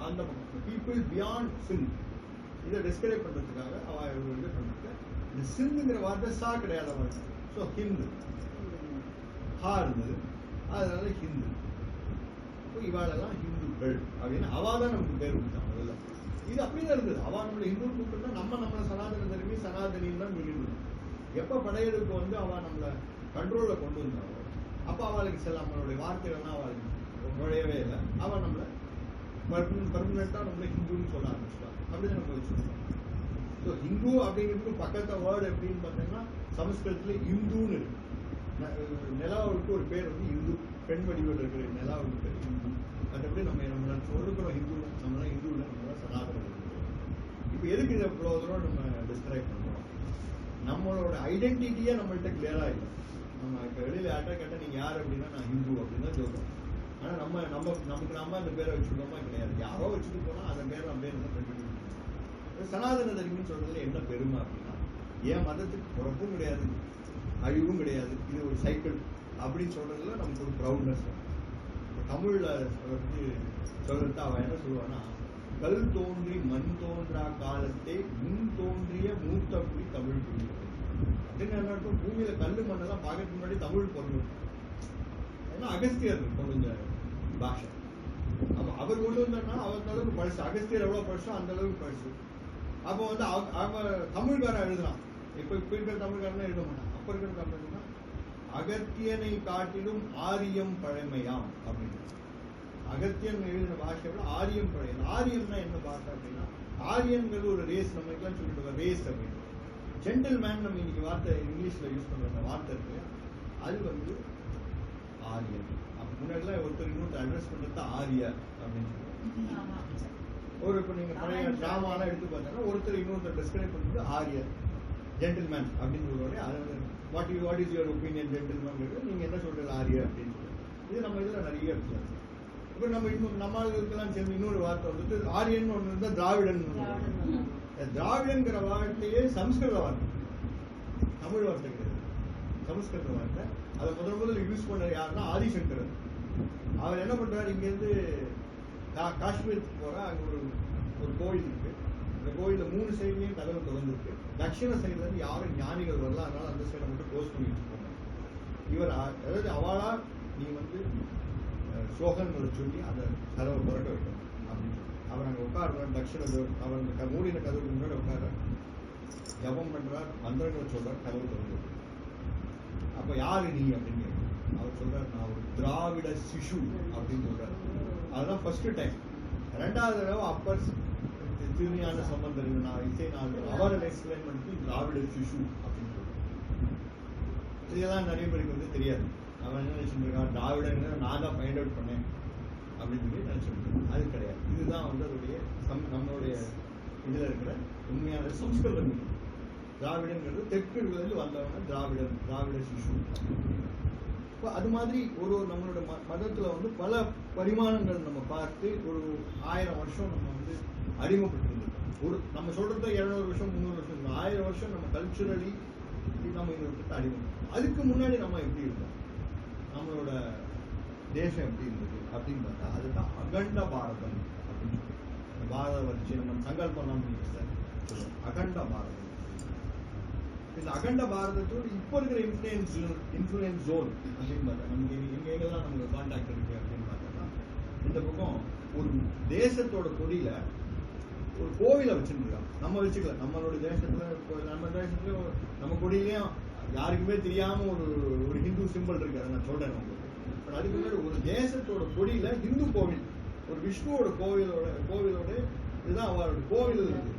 அந்த பக்கம் பீப்புள் பியாண்ட் சிந்து, இதை டிஸ்கிரைப் பண்ணுறதுக்காக அவள் இது பண்ணிருக்க. இந்த சிந்துங்கிற வார்த்தை சா கிடையாத வார்த்தை. ஸோ ஹிந்து ஹா இருந்தது, அதனால ஹிந்து. இப்போ இவாளெல்லாம் ஹிந்துக்கள் அப்படின்னு அவள் தான் நமக்கு பேர் கொடுத்தாங்க. முதல்ல இது அப்படிதான் இருந்தது. அவள் நம்மளை ஹிந்துன்னு கூப்பிட்டா நம்மளை சனாதன தர்மி சனாதனின்னு தான் சொல்லிட்டு. எப்போ படையெடுப்பு வந்து அவள் நம்மளை கண்ட்ரோலில் கொண்டு வந்தாவோ அப்போ அவளுக்கு சில நம்மளுடைய வார்த்தைகள்லாம் அவளுக்கு நுழையவே இல்லை. அவள் நம்மளை பர்மனெண்ட்டாக நம்மளை ஹிந்துன்னு சொல்ல ஆரம்பிச்சிட்டான். அப்படின்னு நம்ம வச்சுருக்கோம். ஸோ ஹிந்து அப்படிங்கிறதுக்கு பக்கத்த வேர்டு எப்படின்னு பார்த்தீங்கன்னா சமஸ்கிருதத்தில் இந்துன்னு இருக்கு. நிலாவுக்கு ஒரு பேர் வந்து இந்து, பெண் வடிவில் இருக்கிற நிலாவுக்கு பேர் இந்து. மற்றபடி நம்ம சொல்லுக்கிறோம் ஹிந்து, நம்மளாம் ஹிந்து இல்லை, நம்மளாம் சனாதனம். இப்போ எதுக்கு இதை இவ்வளோ தூரம் நம்ம டிஸ்கிரைப் பண்ணுறோம், நம்மளோட ஐடென்டிட்டியே நம்மள்கிட்ட கிளியராக இல்லை. நம்ம இப்போ வெளியில் யார்ட்டா கேட்டால் நீங்கள் யார் அப்படின்னா நான் ஹிந்து அப்படின்னு தான் சொல்கிறோம். ஆனால் நமக்கு அந்த பேரை வச்சுருக்கோமா கிடையாது, யாரோ வச்சுட்டு போனால் அந்த பேரை அப்படியே நம்ம கண்டுபிடிக்கணும். சனாதன தர்மின்னு சொல்றதுல என்ன பெருமை அப்படின்னா, என் மதத்துக்கு பிறப்பும் கிடையாது, அழிவும் கிடையாது, இது ஒரு சைக்கிள் அப்படின்னு சொல்றதுல நமக்கு ஒரு ப்ரௌட்னஸ். தமிழ்ல வந்து சொல்றது அவன் என்ன சொல்லுவான்னா, கல் தோன்றி மண் தோன்றா காலத்தை முன் தோன்றிய மூத்த குடி தமிழ் குடி அப்படின்னு என்ன அர்த்தம், பூமியில கல்லு மண்ணெல்லாம் பார்க்கறதுக்கு முன்னாடி தமிழ் பிறந்தது. ஏன்னா அகஸ்தியர் கொண்டு வந்த பாஷை. அப்ப அவர் கொண்டு வந்தோம்னா அவர் அளவுக்கு பழசு, அகஸ்தியர் எவ்வளவு பழசோ அந்த அளவுக்கு பழசு. அப்போ வந்து அவன் தமிழ்காரன் எழுதுறான். இப்ப இருக்கிற தமிழ்காரன் எழுத மாட்டான். அப்ப இருக்கிற தமிழ்னா அகத்தியனை காட்டிலும் ஆரியம் பழமையாம் அப்படின்னு. அகத்தியன் எழுதின பாஷை விட ஆரியம் பழைய. ஆரியம்னா என்ன பாஷை அப்படின்னா, ஆரியன்கிறது ஒரு ரேஸ், நம்ம எல்லாம் சொல்லிட்டு ரேஸ் அப்படின்னு. ஜென்டில்மேன் நம்ம இன்னைக்கு வார்த்தை இங்கிலீஷ்ல யூஸ் பண்ற வார்த்தை இருக்கு, அது வந்து ஆரியன். அப்ப முன்னாடிலாம் ஒருத்தர் இன்னொருத்தர் அட்ரஸ் பண்றது ஆரிய அப்படின்னு சொல்லுவாங்க. ஒரு இப்போ நீங்க பழைய டிராமாலாம் எடுத்து பார்த்தீங்கன்னா ஒருத்தர் இன்னொருத்தர் டிஸ்கிரைப் பண்ணுறது ஆரியர், ஜென்டில்மேன் அப்படின்னு சொல்லுவாங்க. அது what is your opinion gentleman, நீங்க என்ன சொல்றது ஆரியர் அப்படின்னு சொல்லுவாங்க. இது நம்ம இதுல நிறைய இருக்கு. இப்போ நம்ம இன்னும் நம்மளுக்கெல்லாம் சேர்ந்து இன்னொரு வார்த்தை வந்துட்டு ஆரியன் ஒன்று இருந்தால் திராவிடன். திராவிடங்கிற வார்த்தையே சமஸ்கிருத வார்த்தை, தமிழ் வார்த்தை கிடையாது, சமஸ்கிருத வார்த்தை. அதை முதல்ல யூஸ் பண்ண யாருன்னா ஆதிசங்கரர். அவர் என்ன பண்றாரு, இங்கேருந்து காஷ்மீருக்கு போற அங்க ஒரு கோயில் இருக்கு. அந்த கோயில 3 சைட்லயும் கதவு திறந்துருக்கு. தட்சிண சைடுல இருந்து யாரும் ஞானிகள் வரல, அதனால அந்த சைடை மட்டும் க்ளோஸ் பண்ணி வச்சுக்கோங்க. இவர் அதாவது அவளா நீ வந்து ஸ்லோகங்களை சொல்லி அந்த கதவை திறக்க வைக்கணும் அப்படின்னு சொல்லி அவர் அங்க உட்காடுறார். தட்சிண அவர் அந்த மூடின கதவுக்கு முன்னாடி உட்காடுறார், ஜபம் பண்றார், மந்திரங்களை சொல்றார், கதவு திறந்து. அப்ப யாரு நீ அப்படின்னு அவர் சொல்றாரு, நான் ஒரு திராவிட சிசு அப்படின்னு சொல்றாரு. அதுதான் ஃபர்ஸ்ட் டைம். 2வது தடவை அப்பர் திருஞான சம்பந்தர் அவர் எக்ஸ்பிளைன் பண்ணிட்டு திராவிட சிசு அப்படின்னு சொல்றாரு. இதெல்லாம் நிறைய பேருக்கு வந்து தெரியாது. அவன் என்ன நினைச்சுட்டு இருக்கான், திராவிடங்கிற நான் தான் ஃபைண்ட் அவுட் பண்ணேன் அப்படின்னு சொல்லி நினைச்சிருக்கேன். அது கிடையாது. இதுதான் வந்து அதோடைய நம்மளுடைய இதுல இருக்கிற உண்மையான சம்ஸ்கிருத மீனிங். திராவிடங்கிறது தெற்குலேருந்து வந்தவங்க திராவிடன், திராவிட சிசு. அது மாதிரி ஒரு நம்மளோட மதத்துல வந்து பல பரிமாணங்கள் நம்ம பார்த்து ஒரு 1000 வருஷம் நம்ம வந்து அடிமைப்பட்டிருந்தோம். ஒரு நம்ம சொல்றது 200 வருஷம் 300 வருஷம் 1000 வருஷம் நம்ம கல்ச்சுரலி நம்ம இந்த விஷயத்தை அடிமை. அதுக்கு முன்னாடி நம்ம எப்படி இருந்தோம், நம்மளோட தேசம் எப்படி இருந்தது அப்படின்னு பார்த்தா அதுதான் அகண்ட பாரதம் அப்படின்னு சொல்லி பாரத வச்சு நம்ம சங்கல்பம் சொல்லுவோம். அகண்ட பாரதம். இந்த அகண்ட பாரதத்தோடு இப்போ இருக்கிற இன்ஃப்ளூயன்ஸ் ஜோன் அப்படின்னு பார்த்தா நமக்கு எங்கெல்லாம் நமக்கு கான்டாக்ட் இருக்கு அப்படின்னு பார்த்தோம்னா, இந்த பக்கம் ஒரு தேசத்தோட கொடியில ஒரு கோவிலை வச்சுருக்காங்க. நம்ம வச்சுக்கல, நம்மளோட தேசத்துல நம்ம கொடியிலையும் யாருக்குமே தெரியாம ஒரு ஹிந்து சிம்பிள் இருக்கு. அதை நான் சொல்றேன் உங்களுக்கு. அதுக்கு முன்னாடி ஒரு தேசத்தோட கொடியில ஹிந்து கோவில், ஒரு விஷ்ணுவோட கோவிலோட இதுதான் அவரோட கோவில் இருக்கு.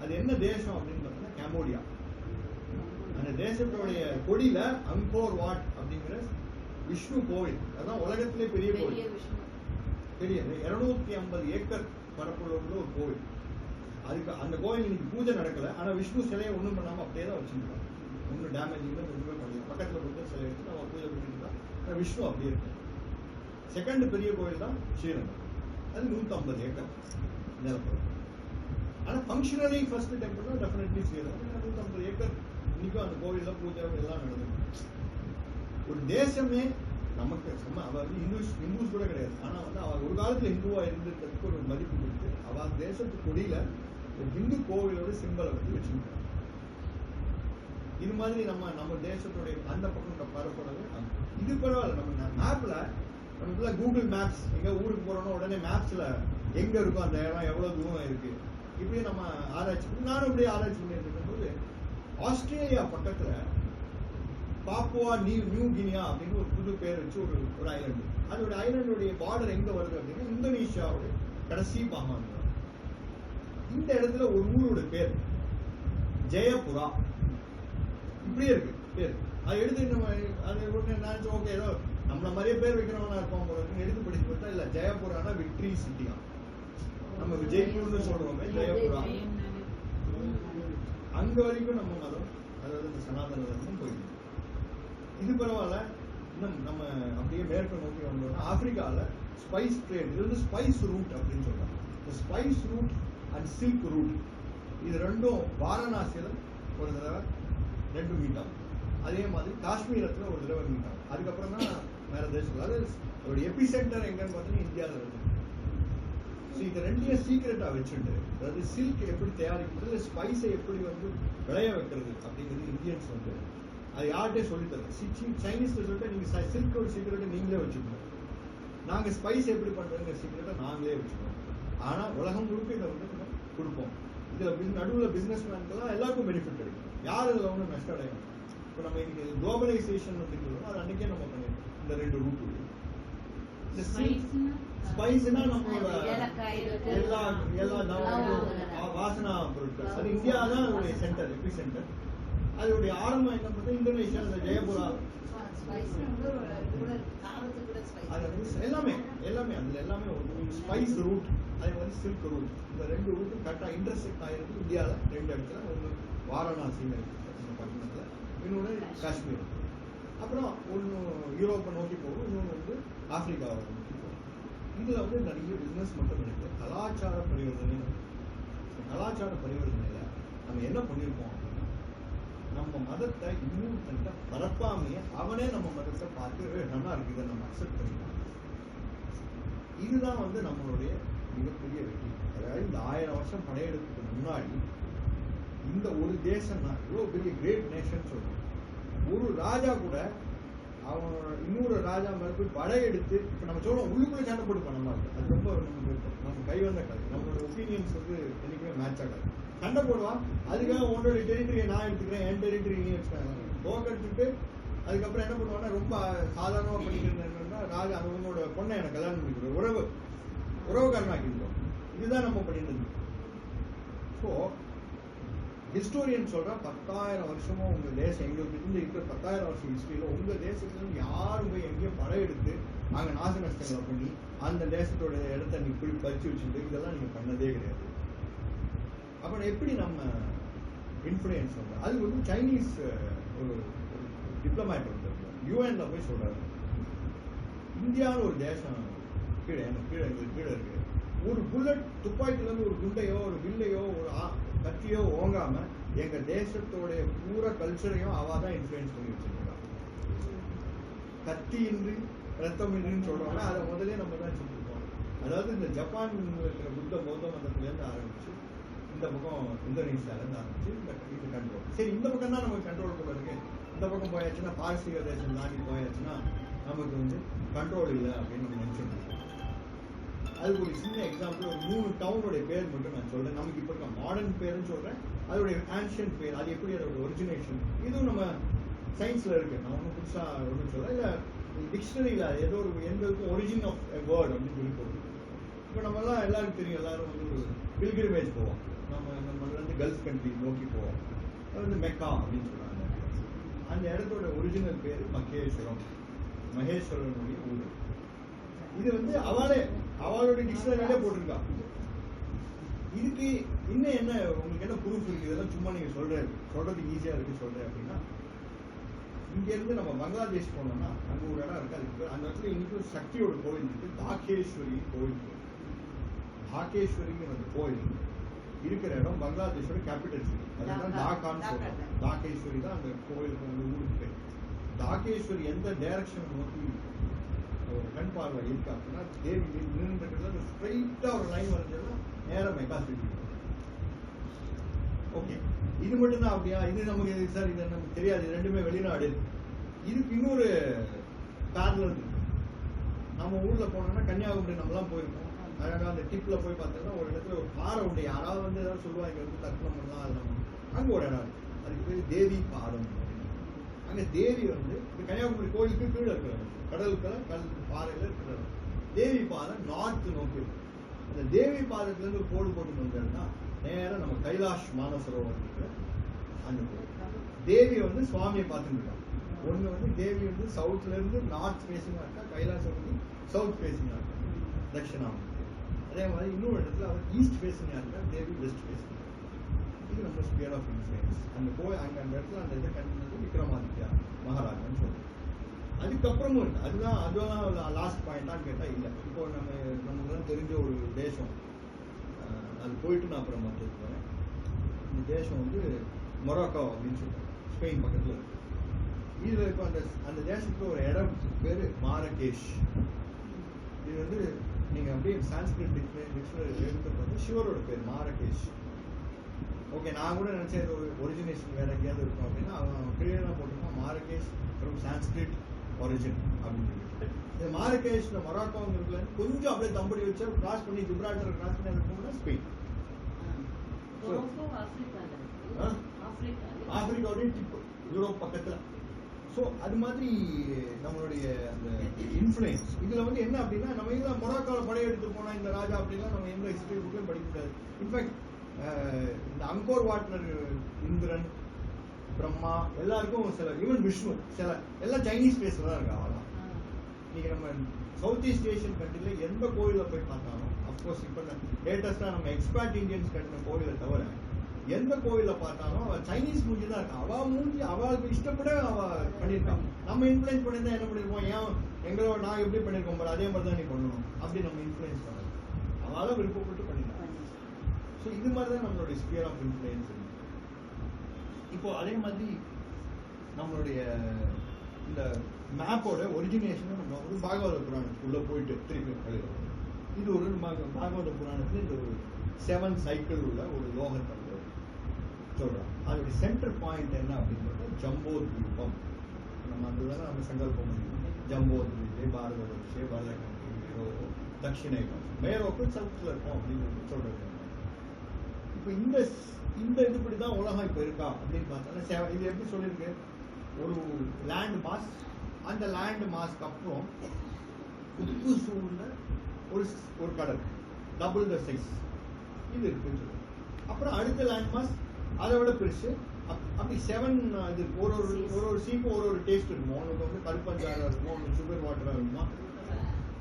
அது என்ன தேசம் அப்படின்னு பார்த்தோம்னா கம்போடியா. அந்த தேசத்தோடைய கொடியில அங்கோர் வாட் அப்படிங்கிற விஷ்ணு கோவில், அதான் உலகத்திலே பெரிய கோவில். பெரிய 250 ஏக்கர் பரப்புள்ள ஒரு கோவில். அதுக்கு அந்த கோவில் இன்னைக்கு பூஜை நடக்கல, ஆனா விஷ்ணு சிலையை ஒண்ணும் பண்ணாம அப்படியே தான் வச்சிருக்காங்க. ஒன்னும் டேமேஜ் இல்லை, ஒண்ணுமே பண்ணல. பக்கத்துல புத்தர் சிலை எடுத்து நம்ம பூஜை பண்ணிட்டு தான் விஷ்ணு அப்படியே இருக்கு. செகண்ட் பெரிய கோயில் தான் ஸ்ரீரங்கம், அது 150 ஏக்கர் நிலப்பரப்பு. ஆனா ஃபங்க்ஷனலி ஃபர்ஸ்ட் டெம்பிள் தான் டெஃபினெட்லி ஸ்ரீரங்கம். 150 ஏக்கர் இன்னைக்கும் அந்த கோவில்ல பூஜை எல்லாம் நடந்துருக்கு. ஒரு தேசமே நமக்கு அவர் இந்துஸ் கூட கிடையாது, ஆனா வந்து அவர் ஒரு காலத்துல இந்துவா இருந்ததுக்கு ஒரு மதிப்பு கொடுத்து அவர் தேசத்து கொடியில ஒரு இந்து கோவிலோட சிம்பலை வந்து வச்சிருக்காங்க. இது மாதிரி நம்ம தேசத்துடைய அந்த பக்கம் பரப்புறது இது பரவாயில்ல. நம்ம மேப்ல நம்ம கூகுள் மேப்ஸ் எங்க ஊருக்கு போறோம்னா உடனே மேப்ஸ்ல எங்க இருக்கும் அந்த இடம் எவ்வளவு தூரம் இருக்கு இப்படியே நம்ம ஆராய்ச்சி பண்ணி, நானும் இப்படியே ஆராய்ச்சி பண்ணிட்டு இருக்கும் போது ஆஸ்திரேலியா பக்கத்துல பாப்புவா நியூ கினியா அப்படின்னு ஒரு புது பேர் வச்சு ஒரு ஐலண்டு. அதோட ஐலண்டுடைய பார்டர் எங்க வருது அப்படின்னா இந்தோனேஷியாவோட கடைசி பாகம். இந்த இடத்துல ஒரு ஊரோட பேர் ஜெயபுரா இப்படியே இருக்கு பேர். அதை எடுத்து நம்ம அது நினைச்சு ஓகே ஏதோ நம்மள மாதிரியே பேர் வைக்கிறவனா இருப்போம் போல எடுத்து படிச்சு பார்த்தா இல்ல, ஜெயபுரானா விக்டரி சிட்டியா. நம்ம விஜய்பூர்னு சொல்றோமே ஜெயபுரா. அங்க வரைக்கும் நம்ம மதம், அதாவது இந்த சனாதன தர்மம் போயிருக்கு. இது பரவாயில்ல. இன்னும் நம்ம அப்படியே மேற்கு நோக்கி வந்தோம்னா ஆப்பிரிக்காவில் ஸ்பைஸ் ட்ரேட், இது வந்து ஸ்பைஸ் ரூட் அப்படின்னு சொல்றாங்க. இந்த spice route and silk route இது ரெண்டும் வாரணாசியில ஒரு தடவை 2 மீட் ஆகும். அதே மாதிரி காஷ்மீரத்துல ஒரு தடவை மீட் ஆகும். அதுக்கப்புறம் தான் வேற தேசம். அதாவது ஒரு எபி சென்டர் எங்கன்னு பார்த்தீங்கன்னா இந்தியாவில் இருக்கு. இது ரெண்டையும் சீக்கிரட்டா வச்சுட்டு, அதாவது சில்க் எப்படி தயாரிக்கிறது, ஸ்பைஸை எப்படி வந்து விளைய வைக்கிறது அப்படிங்கிறது இந்தியன்ஸ் வந்து அது யார்கிட்டே சொல்லித்தரேன். சைனீஸ்ல சொல்லிட்டு நீங்க சில்கோட சீக்கிரட்டை நீங்களே வச்சுக்கணும், நாங்க ஸ்பைஸ் எப்படி பண்றதுங்கிற சீக்கிரட்டை நாங்களே வச்சுக்கணும். ஆனா உலகம் முழுக்க இதை வந்து கொடுப்போம். இதுல நடுவில் பிசினஸ் மேன்கெல்லாம் எல்லாருக்கும் பெனிஃபிட் கிடைக்கும். யார் இதுல ஒன்றும் நஷ்டம் அடையணும். இப்போ நம்ம இன்னைக்கு குளோபலைசேஷன் அப்படிங்கிறோம், அது அன்னைக்கே நம்ம பண்ணிருக்கோம். இந்த 2 ரூட் ஸ்பைஸ்னா நம்மளோட எல்லா வாசனா பொருட்கள், அது இந்தியா தான் அதோடைய சென்டர், எபி சென்டர். அதோடைய ஆரம்பம் என்ன பார்த்தா இந்தோனேஷியா, அந்த ஜெயபுரா, எல்லாமே அதுல எல்லாமே ஒரு ஸ்பைஸ் ரூட், அதே மாதிரி சில்க் ரூட். இந்த 2 ரூட்டும் கரெக்டா இன்டர்செக்ட் ஆயிருக்கு இந்தியாவில் 2 இடத்துல. ஒன்று வாரணாசின்னு இருக்கு பட்டணத்துல, இன்னொன்று காஷ்மீர். அப்புறம் ஒன்று யூரோப்பை நோக்கி போகும், இன்னொன்று வந்து ஆப்பிரிக்காவை நோக்கி போகும். இதுல வந்து நிறைய பிசினஸ் மட்டும் இருக்கு. கலாச்சார பரிவர்த்தனை, கலாச்சார பரிவர்த்தனையில நம்ம என்ன பண்ணிருக்கோம் அப்படின்னா, நம்ம மதத்தை இன்னொருத்தன்ட்ட பரப்பாமையே அவனே நம்ம மதத்தை பார்த்து நல்லா இருக்கு, இதை நம்ம அக்செப்ட் பண்ணிக்கலாம். இதுதான் வந்து நம்மளுடைய மிகப்பெரிய வெற்றி. அதாவது இந்த 1000 வருஷம் படையெடுப்புக்கு முன்னாடி இந்த ஒரு தேசம் தான் இவ்வளவு பெரிய கிரேட் நேஷன் சொல்றோம். ஒரு ராஜா கூட அவன் இன்னொரு ராஜா மேல போய் படையெடுத்து, இப்ப நம்ம சொல்றோம் உள்ளுக்குள்ள சண்டை போட்டு பண்ண மாதிரி, அது ரொம்ப நம்ம கை வந்த கதை. நம்மளோட ஒப்பீனியன்ஸ் வந்து என்னைக்குமே மேட்ச் ஆகாது. சண்டை போடுவான், அதுக்காக உன்னோட டெரிட்டரியை நான் எடுத்துக்கிறேன், என் டெரிட்டரி நீ வச்சுக்காங்க, தோக்கடிச்சுட்டு அதுக்கப்புறம் என்ன பண்ணுவாங்கன்னா ரொம்ப சாதாரணமா பண்ணிக்கிறேன்னா ராஜா அவங்களோட பொண்ணை எனக்கு கல்யாணம் பண்ணிக்கிறோம், உறவுக்காரனாக்கிருக்கோம். இதுதான் நம்ம பண்ணிட்டு இருந்தோம். ஸோ ஹிஸ்டோரியன் சொல்ற 10,000 வருஷமும் உங்க தேசம் எங்களுக்கு இருந்து இருக்கிற 10,000 வருஷம் ஹிஸ்டரியில உங்க தேசத்துல யாரும் போய் எங்கேயும் படையெடுத்து அங்க நாச நஷ்டங்களை பண்ணி அந்த தேசத்தோட இடத்த நீ இப்படி பறிச்சு வச்சுட்டு இதெல்லாம் நீங்க பண்ணதே கிடையாது. அப்புறம் எப்படி நம்ம இன்ஃப்ளூயன்ஸ் பண்றோம்? அது வந்து சைனீஸ் ஒரு டிப்ளமேட் வந்து யூஎன்ல போய் சொல்றாரு, இந்தியான்னு ஒரு தேசம் கீழே எங்களுக்கு கீழே இருக்கு, ஒரு புல்லட் துப்பாக்கில இருந்து ஒரு குண்டையோ ஒரு வில்லையோ ஒரு கத்தியோ ஓங்காம எங்க தேசத்தோடைய பூரா கல்ச்சரையும் அவாதான் இன்ஃப்ளூயன்ஸ் பண்ணி வச்சிருக்காங்க. கத்தியின்றி ரத்தமின்றின்னு சொல்றாங்க, அதை முதலே நம்ம தான் செஞ்சிருக்கோம். அதாவது இந்த ஜப்பான் இருக்கிற புத்த பௌத்த மதத்துல இருந்து ஆரம்பிச்சு இந்த பக்கம் இந்தோனேஷியால இருந்து ஆரம்பிச்சு இந்த கண்ட்ரோல். சரி, இந்த பக்கம் தான் நமக்கு கண்ட்ரோல் போல இருக்கு. இந்த பக்கம் போயாச்சுன்னா பாரசீக தேசம் தாண்டி போயாச்சுன்னா நமக்கு வந்து கண்ட்ரோல் இல்லை அப்படின்னு நம்ம நினைச்சிருக்கோம். அதுக்கு ஒரு சின்ன எக்ஸாம்பிள், ஒரு 3 டவுனுடைய பேர் மட்டும் நான் சொல்றேன். நமக்கு இப்ப இருக்க மாடர்ன் பேருன்னு சொல்றேன், அதோடைய ஆன்ஷியன்ட் பேர், அது எப்படி அதோட ஒரிஜினேஷன், இதுவும் நம்ம சயின்ஸ்ல இருக்கு. நான் ஒன்றும் புதுசா ஒன்றும் சொல்ல இல்ல, டிக்ஷனரியில ஏதோ ஒரு எங்களுக்கு ஒரிஜின் ஆஃப் எ வேர்ட் அப்படின்னு சொல்லி போடுது. இப்போ நம்ம எல்லாம் எல்லாருக்கும் தெரியும், எல்லாரும் வந்து ஒரு பில்கிரிமேஜ் போவோம், நம்ம வந்து கல்ஃப் கண்ட்ரி நோக்கி போவோம். அது வந்து மெக்கா அப்படின்னு சொல்றாங்க. அந்த இடத்தோட ஒரிஜினல் பேரு மகேஸ்வரனுடைய ஊர். இது வந்து அவளுடைய டிக்ஷனரியிலே போட்டிருக்கா. இதுக்கு இன்னும் என்ன உங்களுக்கு என்ன ப்ரூஃப் இருக்கு? இதெல்லாம் சும்மா நீங்க சொல்றதுக்கு ஈஸியா இருக்கு சொல்றேன் அப்படின்னா, இங்கேருந்து நம்ம பங்களாதேஷ் போனோம்னா அங்கே ஒரு இடம் இருக்கு, அதுக்கு அந்த இடத்துல இன்னைக்கு சக்தியோட கோவில் இருக்கு, தாகேஸ்வரி கோவில். தாகேஸ்வரிங்கிற அந்த கோயில் இருக்கிற இடம் பங்களாதேஷோட கேபிட்டல் சிட்டி, அதுதான் டாக்கான்னு சொல்றாங்க. தாகேஸ்வரி தான் அந்த கோயிலுக்கு அந்த ஊருக்கு பேர். தாகேஸ்வரி எந்த டைரக்ஷன் நோக்கி ஒரு கண் பார்வை இருக்கு அப்படின்னா, தேவி நின்றுன்றதுல ஸ்ட்ரைட்டா ஒரு லைன் வரைஞ்சதுன்னா நேரம் மெகா சிட்டி. ஓகே, இது மட்டும் தான் அப்படியா? இது நமக்கு சார் இது நமக்கு தெரியாது, ரெண்டுமே வெளிநாடு. இதுக்கு இன்னொரு காரணம் இருக்கு. நம்ம ஊர்ல போனோம்னா கன்னியாகுமரி நம்மலாம் போயிருக்கோம். அழகா அந்த டிப்ல போய் பார்த்தோம்னா ஒரு இடத்துல ஒரு பாறை உண்டு, யாராவது வந்து ஏதாவது சொல்லுவாங்க வந்து தர்ப்பணம் பண்ணலாம், அது நம்ம அங்க ஒரு இடம் இருக்கு, அதுக்கு பேர் தேவி பாதம். அங்க தேவி வந்து கன்னியாகுமரி கோயிலுக்கு கீழே இருக்கிறாங்க, கடலுக்குள்ள கல் பாறையில இருக்கிறாங்க. தேவி பாதம் நார்த் நோக்கி இருக்கு. அந்த தேவி பாதத்துல இருந்து ஒரு கோடு போட்டு வந்தோம்னா நேரம் நம்ம கைலாஷ் மானசரோவர் இருக்கு. அந்த தேவி வந்து சுவாமியை பார்த்துட்டு இருக்காங்க. ஒண்ணு வந்து தேவி வந்து சவுத்ல இருந்து நார்த் ஃபேஸிங்கா இருக்கா, கைலாசம் வந்து சவுத் ஃபேஸிங்கா இருக்கா, தட்சிணாமூர்த்தி. அதே மாதிரி இன்னொரு இடத்துல அவர் ஈஸ்ட் ஃபேஸிங்கா இருக்கா, தேவி வெஸ்ட் ஃபேஸிங். இது நம்ம ஸ்பியர் ஆஃப் இன்ஃப்ளூயன்ஸ். அந்த அங்க அந்த இடத்துல அந்த இதை கண்டிப்பது விக்ரமாதித்யா மகாராஜான்னு சொல்றோம். அதுக்கப்புறமும் இருக்கு. அதுதான் லாஸ்ட் பாயிண்டான்னு கேட்டா இல்லை. இப்போ நமக்கு தெரிஞ்ச ஒரு தேசம், அது போயிட்டு நான் அப்புறம் மற்றது போறேன். இந்த தேசம் வந்து மொராக்கோ அப்படின்னு சொல்றாங்க, ஸ்பெயின் பக்கத்துல இருக்கு. இதுல இப்போ அந்த தேசத்துக்கு ஒரு இடம் பேரு மாரகேஷ். இது வந்து நீங்க அப்படியே சான்ஸ்கிரிட் டிக்ஷனரி எடுத்து சிவரோட பேர் மாரகேஷ். ஓகே, நான் கூட நினைச்சேன் ஒரு ஒரிஜினேஷன் வேற எங்கேயாவது இருக்கும் அப்படின்னா அவன் கிளியரா போட்டிருக்கான் மாரகேஷ் ஃப்ரம் சான்ஸ்கிரிட் ஒரிஜின் அப்படின்னு சொல்லிட்டு. இந்த மாரகேஷ் மொராக்கோங்கிறதுல கொஞ்சம் அப்படியே தம்படி வச்சு கிராஸ் பண்ணி ஜிப்ரால்டர் கிராஸ் பண்ணி அது போனா ஸ்பெயின். ஆப்பிரிக்காவுடைய டிப் யூரோப் பக்கத்துல. ஸோ அது மாதிரி நம்மளுடைய அந்த இன்ஃப்ளூயன்ஸ் இதுல வந்து என்ன அப்படின்னா, நம்ம இதுல மொராக்கோல படையெடுத்து போனா இந்த ராஜா அப்படின்னா நம்ம எந்த ஹிஸ்டரி புக்கையும் படிக்கக்கூடாது. இன்ஃபேக்ட் இந்த அங்கோர் வாட்டர் இந்திரன் பிரம்மா எல்லாருக்கும் சில, ஈவன் விஷ்ணு சில எல்லாம் சைனீஸ் பேஸ்ல தான் இருக்கு. அவ்வளோதான். நீங்க நம்ம சவுத் ஈஸ்ட் ஏஷியன் கண்ட்ரில எந்த கோயில போய் பார்த்தாலும், அப்கோர்ஸ் இப்போ லேட்டஸ்டா நம்ம எக்ஸ்பேர்ட் இந்தியன்ஸ் கட்டின கோயிலை தவிர எந்த கோயில பார்த்தாலும் அவ சைனீஸ் மூஞ்சி தான் இருக்கா. அவ மூஞ்சி அவளுக்கு இஷ்டப்பட அவ பண்ணியிருக்கான். நம்ம இன்ஃபுளுன்ஸ் பண்ணியிருந்தா என்ன பண்ணிருக்கோம், ஏன் எங்களோட நான் எப்படி பண்ணிருக்கோம் பாரு அதே மாதிரி தான் நீ பண்ணணும் அப்படி நம்ம இன்ஃபுளுன்ஸ் பண்ணணும். அவளால விருப்பப்பட்டு பண்ணிருக்கான். ஸோ இது மாதிரி தான் நம்மளுடைய ஸ்பியர் ஆஃப் இன்ஃபுளுன்ஸ். இப்போ அதே மாதிரி நம்மளுடைய இந்த மேப்போட ஒரிஜினேஷன் நம்ம ஒரு பாகவத புராணத்துக்குள்ள போயிட்டு திருப்பி எழுதுறோம். இது ஒரு பாகவத புராணத்துல இந்த ஒரு 7 சைக்கிள் உள்ள ஒரு லோகத்தை சொல்றோம். அதோட சென்டர் பாயிண்ட் என்ன அப்படின்னு ஜம்போ தீபம். நம்ம அதுதான் நம்ம சங்கல்பம் பண்ணிருக்கோம். ஜம்போ தீபே பாரத வருஷே பாலகண்டி மேரோ தட்சிணேகம் மேரோக்கு சவுத்துல இருக்கும் அப்படின்னு சொல்றது. இப்போ இந்த இதுபடிதான் உலகம் இப்ப இருக்கா அப்படின்னு பார்த்தா இது எப்படி சொல்லியிருக்கு, ஒரு லேண்ட் மாஸ், அந்த லேண்ட் மாஸ்க்கு அப்புறம் உப்பு சூழ்ந்த ஒரு கடல் டபுள் த சைஸ் இது இருக்குன்னு சொல்லுவாங்க. அப்புறம் அடுத்த லேண்ட் மாஸ் அதை விட பெருசு. அப்படி 7 இது ஒரு சீக்கும் ஒரு டேஸ்ட் இருக்கும். ஒன்றுக்கு வந்து கருப்பஞ்சாரா இருக்கும், ஒன்று சுகர் வாட்டரா இருக்குமா,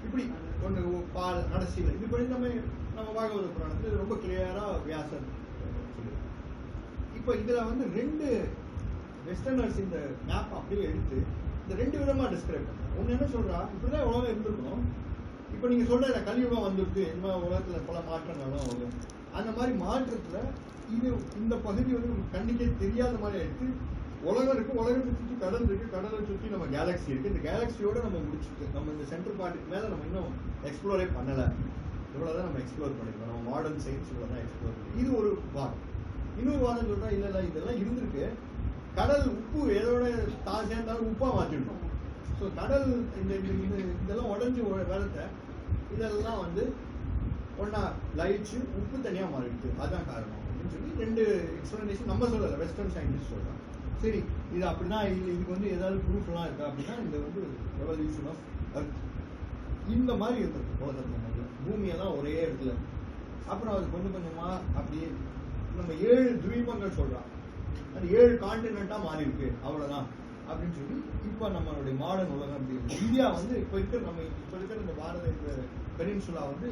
இப்படி ஒன்று பால் கடைசியில் இது பண்ணி நம்ம பாகவத புராணத்தில் இது ரொம்ப கிளியரா வியாசர் சொல்லுவாங்க. இப்போ இதுல வந்து 2 வெஸ்டர்னர்ஸ் இந்த மேப் அப்படியே எடுத்து இந்த 2 விதமா டிஸ்கிரைப் பண்றாங்க. ஒன்று என்ன சொல்றா, இப்படிதான் உலகம் இருந்திருக்கணும், இப்போ நீங்க சொல்ற கலியுகம் வந்துருக்கு, இந்த மாதிரி உலகத்துல பல மாற்றங்களும் வரும். அந்த மாதிரி மாற்றத்துல இது இந்த பகுதி வந்து கண்ணுக்கே தெரியாத மாதிரி எடுத்து உலகம் இருக்கு, உலகத்தை சுற்றி கடல் இருக்கு, கடலை சுற்றி நம்ம கேலக்சி இருக்கு, இந்த கேலக்சியோட நம்ம முடிச்சுட்டு நம்ம இந்த சென்டர் பார்ட்டுக்கு மேல நம்ம இன்னும் எக்ஸ்ப்ளோரே பண்ணல. இவ்வளவுதான் நம்ம எக்ஸ்ப்ளோர் பண்ணிருக்கோம். நம்ம மாடர்ன் சயின்ஸ் இவ்வளவுதான் எக்ஸ்ப்ளோர் பண்ணி. இது ஒரு வாதம். இன்னொரு வாதம் சொல்றா, இல்ல இதெல்லாம் இருந்திருக்கு, கடல் உப்பு எதோட சேர்ந்தாலும் உப்பா மாற்றிருக்கோம். ஸோ கடல் இதெல்லாம் உடஞ்சி வரத்த இதெல்லாம் வந்து ஒன்னா லயிச்சு உப்பு தனியா மாறிடுச்சு, அதுதான் காரணம் அப்படின்னு சொல்லி 2 எக்ஸ்பிளனேஷன் நம்ம சொல்லல, வெஸ்டர்ன் சயின்டிஸ்ட் சொல்றாங்க. சரி, இது அப்படிதான் இதுக்கு வந்து ஏதாவது ப்ரூஃப் எல்லாம் இருக்கா அப்படின்னா, இந்த வந்து ரெவல்யூஷன் ஆஃப் அர்த் இந்த மாதிரி இருந்திருக்கு உலகத்துல. பூமியெல்லாம் ஒரே இடத்துல, அப்புறம் அது கொஞ்சம் கொஞ்சமா அப்படியே நம்ம 7 துவீபங்கள் சொல்றான், அது 7 கான்டினென்ட்டா மாறி இருக்கு அவ்வளவுதான் அப்படின்னு சொல்லி இப்ப நம்மளுடைய மாடர்ன் உலகம் அப்படி இருக்கு. இந்தியா வந்து இப்ப இருக்கிற இந்த பாரத பெனின்சுலா வந்து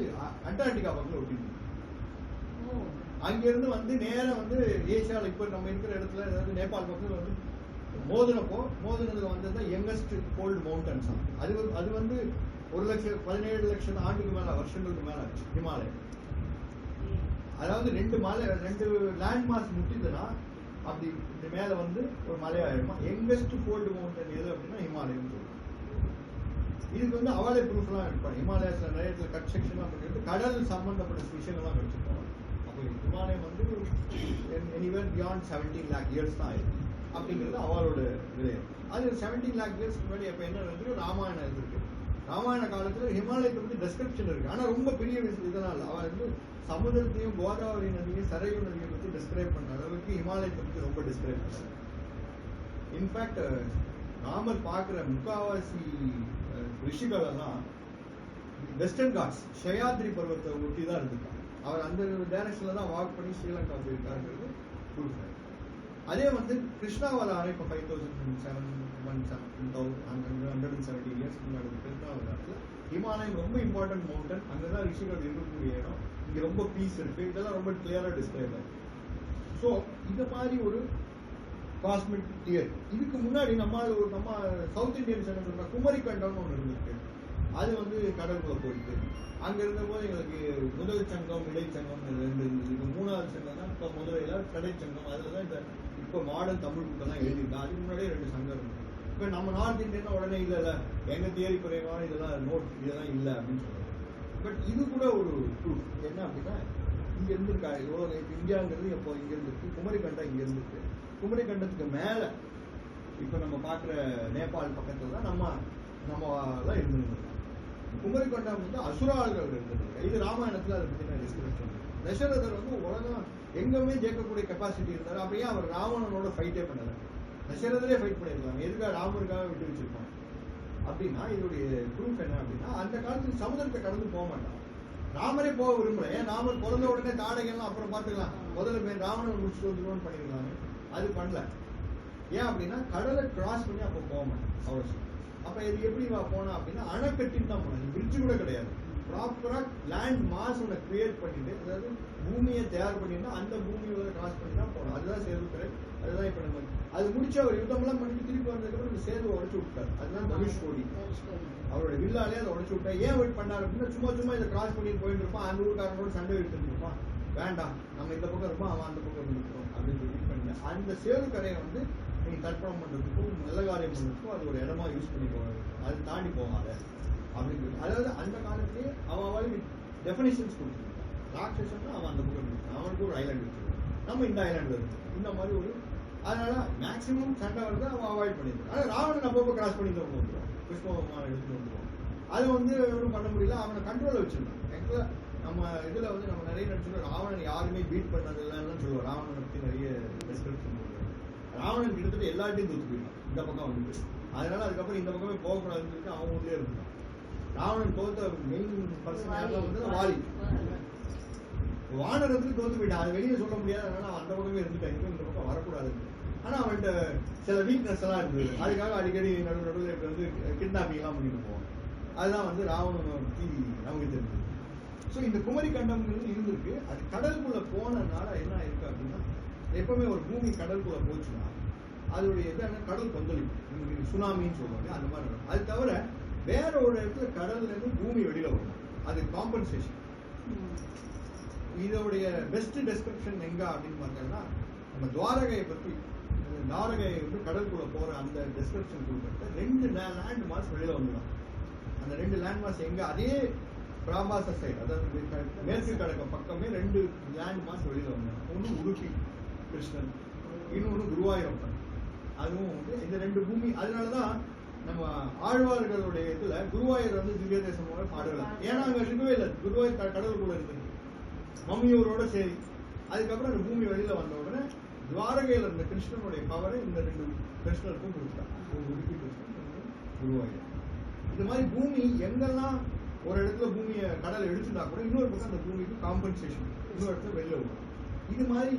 அண்டார்டிகா பக்கத்துல ஒட்டிருக்கு. அங்க இருந்து வந்து நேரம் வந்து ஏசியாவில் இப்ப நம்ம இருக்கிற இடத்துல, அதாவது நேபாள் பக்கத்துல வந்து மோதினதுல வந்தது யங்கஸ்ட் கோல்டு மவுண்டன்ஸ். அது வந்து 1,17,00,000 ஆண்டுக்கு மேல வருஷங்களுக்கு மேல ஆச்சு ஹிமாலயம். அதாவது 2 லேண்ட் மாஸ் முட்டிதுன்னா அப்படி இந்த மேல வந்து ஒரு மலையாயிடுமா. யங்கஸ்ட் கோல்டு மவுண்டன் எது அப்படின்னா ஹிமாலயம் சொல்லுவோம். இதுக்கு வந்து அவளே ப்ரூஃப்லாம் இருப்பாங்க. ஹிமாலயஸ்ல நிறைய இடத்துல கட் செக்ஷன்லாம் பண்ணிட்டு கடல் சம்பந்தப்பட்ட விஷயங்கள்லாம் கிடைச்சிருப்பாங்க. அப்போ ஹிமாலயம் வந்து எனிவேர் பியாண்ட் 17 lakh years தான் ஆயிருக்கு அப்படிங்கிறது அவளோட விடயம். அது 17 lakh years முன்னாடி அப்போ என்ன நடந்தது, ராமாயணம் இருக்கு. ராமாயண காலத்துல ஹிமாலயத்தை வந்து டெஸ்கிரிப்ஷன் இருக்கு. ஆனா ரொம்ப பெரிய இதனால அவன் வந்து சமுதிரத்தையும் கோதாவரி நதியும் சரையு நதியை பத்தி டிஸ்கிரைப் பண்ற அளவுக்கு ஹிமாலயத்தை பத்தி ரொம்ப டிஸ்கிரைப் பண்றாங்க. இன்ஃபேக்ட் ராமர் பார்க்குற முக்காவாசி ரிஷிகள் எல்லாம் வெஸ்டர்ன் காட்ஸ் ஷயாத்ரி பர்வத்தை ஒட்டி தான் இருந்திருக்காங்க. அவர் அந்த டைரக்ஷன்ல தான் வாக் பண்ணி ஸ்ரீலங்கா போயிருக்காருங்கிறது ப்ரூஃப். அதே வந்து கிருஷ்ணாவதாரம் இப்போ 5,170 years முன்னாடி கிருஷ்ணாவதாரத்தில் ஹிமாலயம் ரொம்ப இம்பார்ட்டன்ட் மவுண்டன். அங்கதான் ரிஷிகள் இருக்கக்கூடிய இடம். இங்க ரொம்ப பீஸ் இருக்கு. இதெல்லாம் ரொம்ப கிளியரா டிஸ்கிரைப் ஆயிருக்கு. ஸோ இந்த மாதிரி ஒரு காஸ்மிக் தியரி. இதுக்கு முன்னாடி நம்ம சவுத் இந்தியன் சொல்ற குமரிக்கண்டம்னு ஒன்று இருந்திருக்கு. அது வந்து கடலுக்குள்ள போயிட்டு அங்க இருந்த போது எங்களுக்கு முதல் சங்கம் இடைச்சங்கம் 2 இருந்தது. இப்போ 3வது சங்கம் தான் இப்போ முதலையில கடைச்சங்கம். அதுலதான் இந்த இப்போ மாடர்ன் தமிழ் புக்கெல்லாம் எழுதியிருக்கா. அதுக்கு முன்னாடியே 2 சங்கம் இருக்கு. இப்போ நம்ம நார்த் இந்தியன் உடனே இல்லை எங்க தியரி குறைவான இதெல்லாம் இதெல்லாம் இல்லை அப்படின்னு சொல்றாங்க. பட் இது கூட ஒரு ப்ரூஃப் என்ன அப்படின்னா இங்க இருந்திருக்கா எவ்வளோ இந்தியாங்கிறது இப்போ இங்க இருந்திருக்கு. குமரிக்கண்டம் இங்க இருந்திருக்கு. குமரிக்கண்டத்துக்கு மேல இப்ப நம்ம பாக்குற நேபாள் பக்கத்துல தான் நம்ம இருந்திருக்கோம். குமரிக்கண்டம் வந்து அசுராள்கள் இருந்திருக்கு. இது ராமாயணத்துல அதை பத்தி நான் டிஸ்கஸ் பண்ணேன். தசரதர் வந்து உலகம் எங்கேயுமே ஜெயிக்கக்கூடிய கெப்பாசிட்டி இருந்தாரு. அப்படியே அவர் ராவணனோட ஃபைட்டே பண்ணல. தசரதரே ஃபைட் பண்ணிருக்காங்க. எதுக்காக ராமருக்காக விட்டு வச்சிருப்பாங்க அப்படின்னா இதோடைய ப்ரூஃப் என்ன அப்படின்னா அந்த காலத்துல சமுதிரத்தை கடந்து போக மாட்டாங்க. ராமரே போக விரும்பல. ஏன் ராமர் பிறந்த உடனே தாடகைலாம் அப்புறம் பார்த்துக்கலாம், முதல்ல போய் ராவணன் முடிச்சுட்டு வந்துருவோம்னு பண்ணிருக்காங்க. அது பண்ணல. ஏன் அப்படின்னா கடலை கிராஸ் பண்ணி அப்போ போக மாட்டேன் அவசியம். அப்ப இது எப்படி போனா அப்படின்னா அணைக்கட்டின்னு தான் போனேன். பிரிட்ஜ் கூட கிடையாது. ப்ராப்பரா லேண்ட் மாஸ் ஒன்று கிரியேட் பண்ணிட்டு, அதாவது பூமியை தயார் பண்ணிருந்தா அந்த பூமியோட கிராஸ் பண்ணி தான் போனோம். அதுதான் சேது. அதுதான் இப்ப நம்ம அது முடிச்சு அவர் யுத்தம்லாம் பண்ணிட்டு திருப்பி வந்ததுக்கப்புறம் இந்த சேதுவை உடச்சு விட்டார். அதுதான் தனுஷ்கோடி. அவரோட வில்லாலே அதை உடச்சு விட்டார். ஏன் வெயிட் பண்ணாரு அப்படின்னா சும்மா இதை கிராஸ் பண்ணிட்டு போயிட்டு இருப்பான். அந்த ஊருக்காரனோட சண்டை எடுத்துருப்பான். வேண்டாம், நம்ம இந்த பக்கம் இருப்போம், அவன் அந்த பக்கம் இருந்துருக்கோம் அப்படின்னு சொல்லி பண்ணல. அந்த சேது கரையை வந்து நீங்க தர்ப்பணம் பண்றதுக்கும் நல்ல காரியம் பண்றதுக்கும் அது ஒரு இடமா யூஸ் பண்ணி போவாங்க. அது தாண்டி போகாத அப்படின்னு சொல்லி. அதாவது அந்த காலத்திலேயே அவன் டெஃபினிஷன்ஸ் கொடுத்துருக்கான். ராட்சசன்னா அவன் அந்த பக்கம் இருக்கு, அவனுக்கு ஒரு ஐலாண்ட் வச்சிருக்கான், நம்ம இந்த ஐலாண்ட் இருக்கு, இந்த மாதிரி ஒரு. அதனால மேக்சிமம் சண்டை வருது அவன் அவாய்ட் பண்ணிருக்கான். ஆனால் ராவணன் அப்பப்போ கிராஸ் பண்ணி தான் வந்துடுவான், புஷ்பமான எடுத்துட்டு வந்துடுவான். அதை வந்து ஒன்றும் பண்ண முடியல. அவனை கண்ட்ரோல வச்சிருந்தான். ஆக்சுவலா நம்ம இதுல வந்து நம்ம நிறைய நினைச்சோம் ராவணன் யாருமே பீட் பண்ணதில்லைன்னு சொல்லுவோம். ராவணனை பத்தி நிறைய டிஸ்கிரிப்ஷன் போடுவோம். ராவணன் கிட்டத்தட்ட எல்லாத்தையும் தூத்து போயிட்டான் இந்த பக்கம் வந்துட்டு. அதனால அதுக்கப்புறம் இந்த பக்கமே போகக்கூடாதுன்னு சொல்லிட்டு அவன் ஊர்லயே இருந்தான். ராவணன் தோத்த மெயின் பர்சன் யாரும் வந்து வாலி. வானரத்துக்கு தோத்து போயிட்டான். அது வெளியே சொல்ல முடியாது. அதனால அவன் அந்த பக்கமே இருந்துட்டான். இந்த பக்கம் வரக்கூடாது. ஆனா அவன்கிட்ட சில வீக்னஸ் எல்லாம் இருந்தது. அதுக்காக அடிக்கடி நடுவில் வந்து கிட்னாப்பிங் எல்லாம் பண்ணிட்டு போவான். அதுதான் வந்து ராவணனை பத்தி நமக்கு தெரிஞ்சது. ஸோ இந்த குமரிக்கண்டம்ங்கிறது இருந்திருக்கு. அது கடலுக்குள்ள போனதுனால என்ன இருக்கு அப்படின்னா எப்பவுமே ஒரு பூமி கடலுக்குள்ள போச்சுன்னா அதோடைய இது கடல் கொந்தளிப்பு, சுனாமின்னு சொல்லுவாங்க, அந்த மாதிரி இருக்கும். அது தவிர வேற ஒரு இடத்துல கடல்ல இருந்து பூமி வெளியில வரும். அது காம்பன்சேஷன். இதோடைய பெஸ்ட் டெஸ்கிரிப்ஷன் எங்க அப்படின்னு பார்த்தோம்னா நம்ம துவாரகையை பத்தி. துவாரகை வந்து கடலுக்குள்ள போற அந்த டெஸ்கிரிப்ஷன் கொடுக்கறது 2 லேண்ட் மாஸ் வெளியில வந்துடும். அந்த 2 லேண்ட் மாஸ் எங்க, அதே பிராபாச சைடு, அதாவது மேற்கு கடற்க பக்கமே 2 லேண்ட் மாஸ் வெளியில வந்தாங்க. ஒன்று உடுப்பி கிருஷ்ணன், இன்னொன்று குருவாயூரப்பன். அதுவும் வந்து இந்த 2 பூமி. அதனாலதான் நம்ம ஆழ்வார்களுடைய இதுல குருவாயூர் வந்து திவ்ய தேசமோட பாடுகிறார். ஏன்னா அங்க இருக்கவே இல்லை, குருவாயூர் கடலுக்குள்ள இருக்கு மம்மியூரோட சரி. அதுக்கப்புறம் அந்த பூமி வெளியில வந்த உடனே துவாரகையில இருந்த கிருஷ்ணனுடைய பவரை இந்த 2 கிருஷ்ணருக்கும் கொடுத்தாங்க. உடுப்பி கிருஷ்ணன், குருவாயூர். இது மாதிரி பூமி எங்கெல்லாம் ஒரு இடத்துல பூமியை கடல் எடுத்துட்டா கூட இன்னொரு பக்கம் அந்த பூமிக்கு காம்பன்சேஷன் இன்னொரு இடத்துல வெளில வரும். இது மாதிரி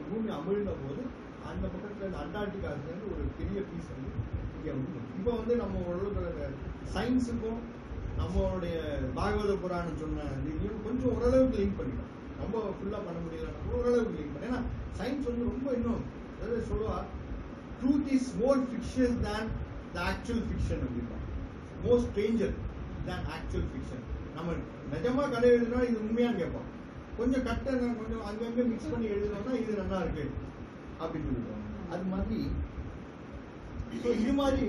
பூமி அமிழ்ந்த போது அந்த பக்கத்துல இந்த அண்டார்டிகா இருந்து ஒரு பெரிய பீஸ் வந்து இங்க வந்து இப்போ வந்து நம்ம ஓரளவுக்கு சயின்ஸுக்கும் நம்மளுடைய பாகவத புராணம் சொன்ன இதையும் கொஞ்சம் ஓரளவுக்கு லிங்க் பண்ணிட்டோம். ரொம்ப ஃபுல்லா பண்ண முடியலன்னா கூட ஓரளவுக்கு லிங்க் பண்ண. ஏன்னா சயின்ஸ் வந்து ரொம்ப இன்னும் அதாவது சொல்லுவா truth is more fiction than the actual fiction அப்படின்னா, மோர் ஸ்ட்ரேஞ்சர் தேன் ஆக்சுவல் ஃபிக்ஷன். நம்ம நிஜமா கதை எழுதுனா இது உண்மையான்னு கேட்போம், கொஞ்சம் கொஞ்சம் அங்கங்கே மிக்ஸ் பண்ணி எழுதுனோம்னா இது நல்லா இருக்கு அப்படின்னு சொல்லுவோம். அது மாதிரி இது மாதிரி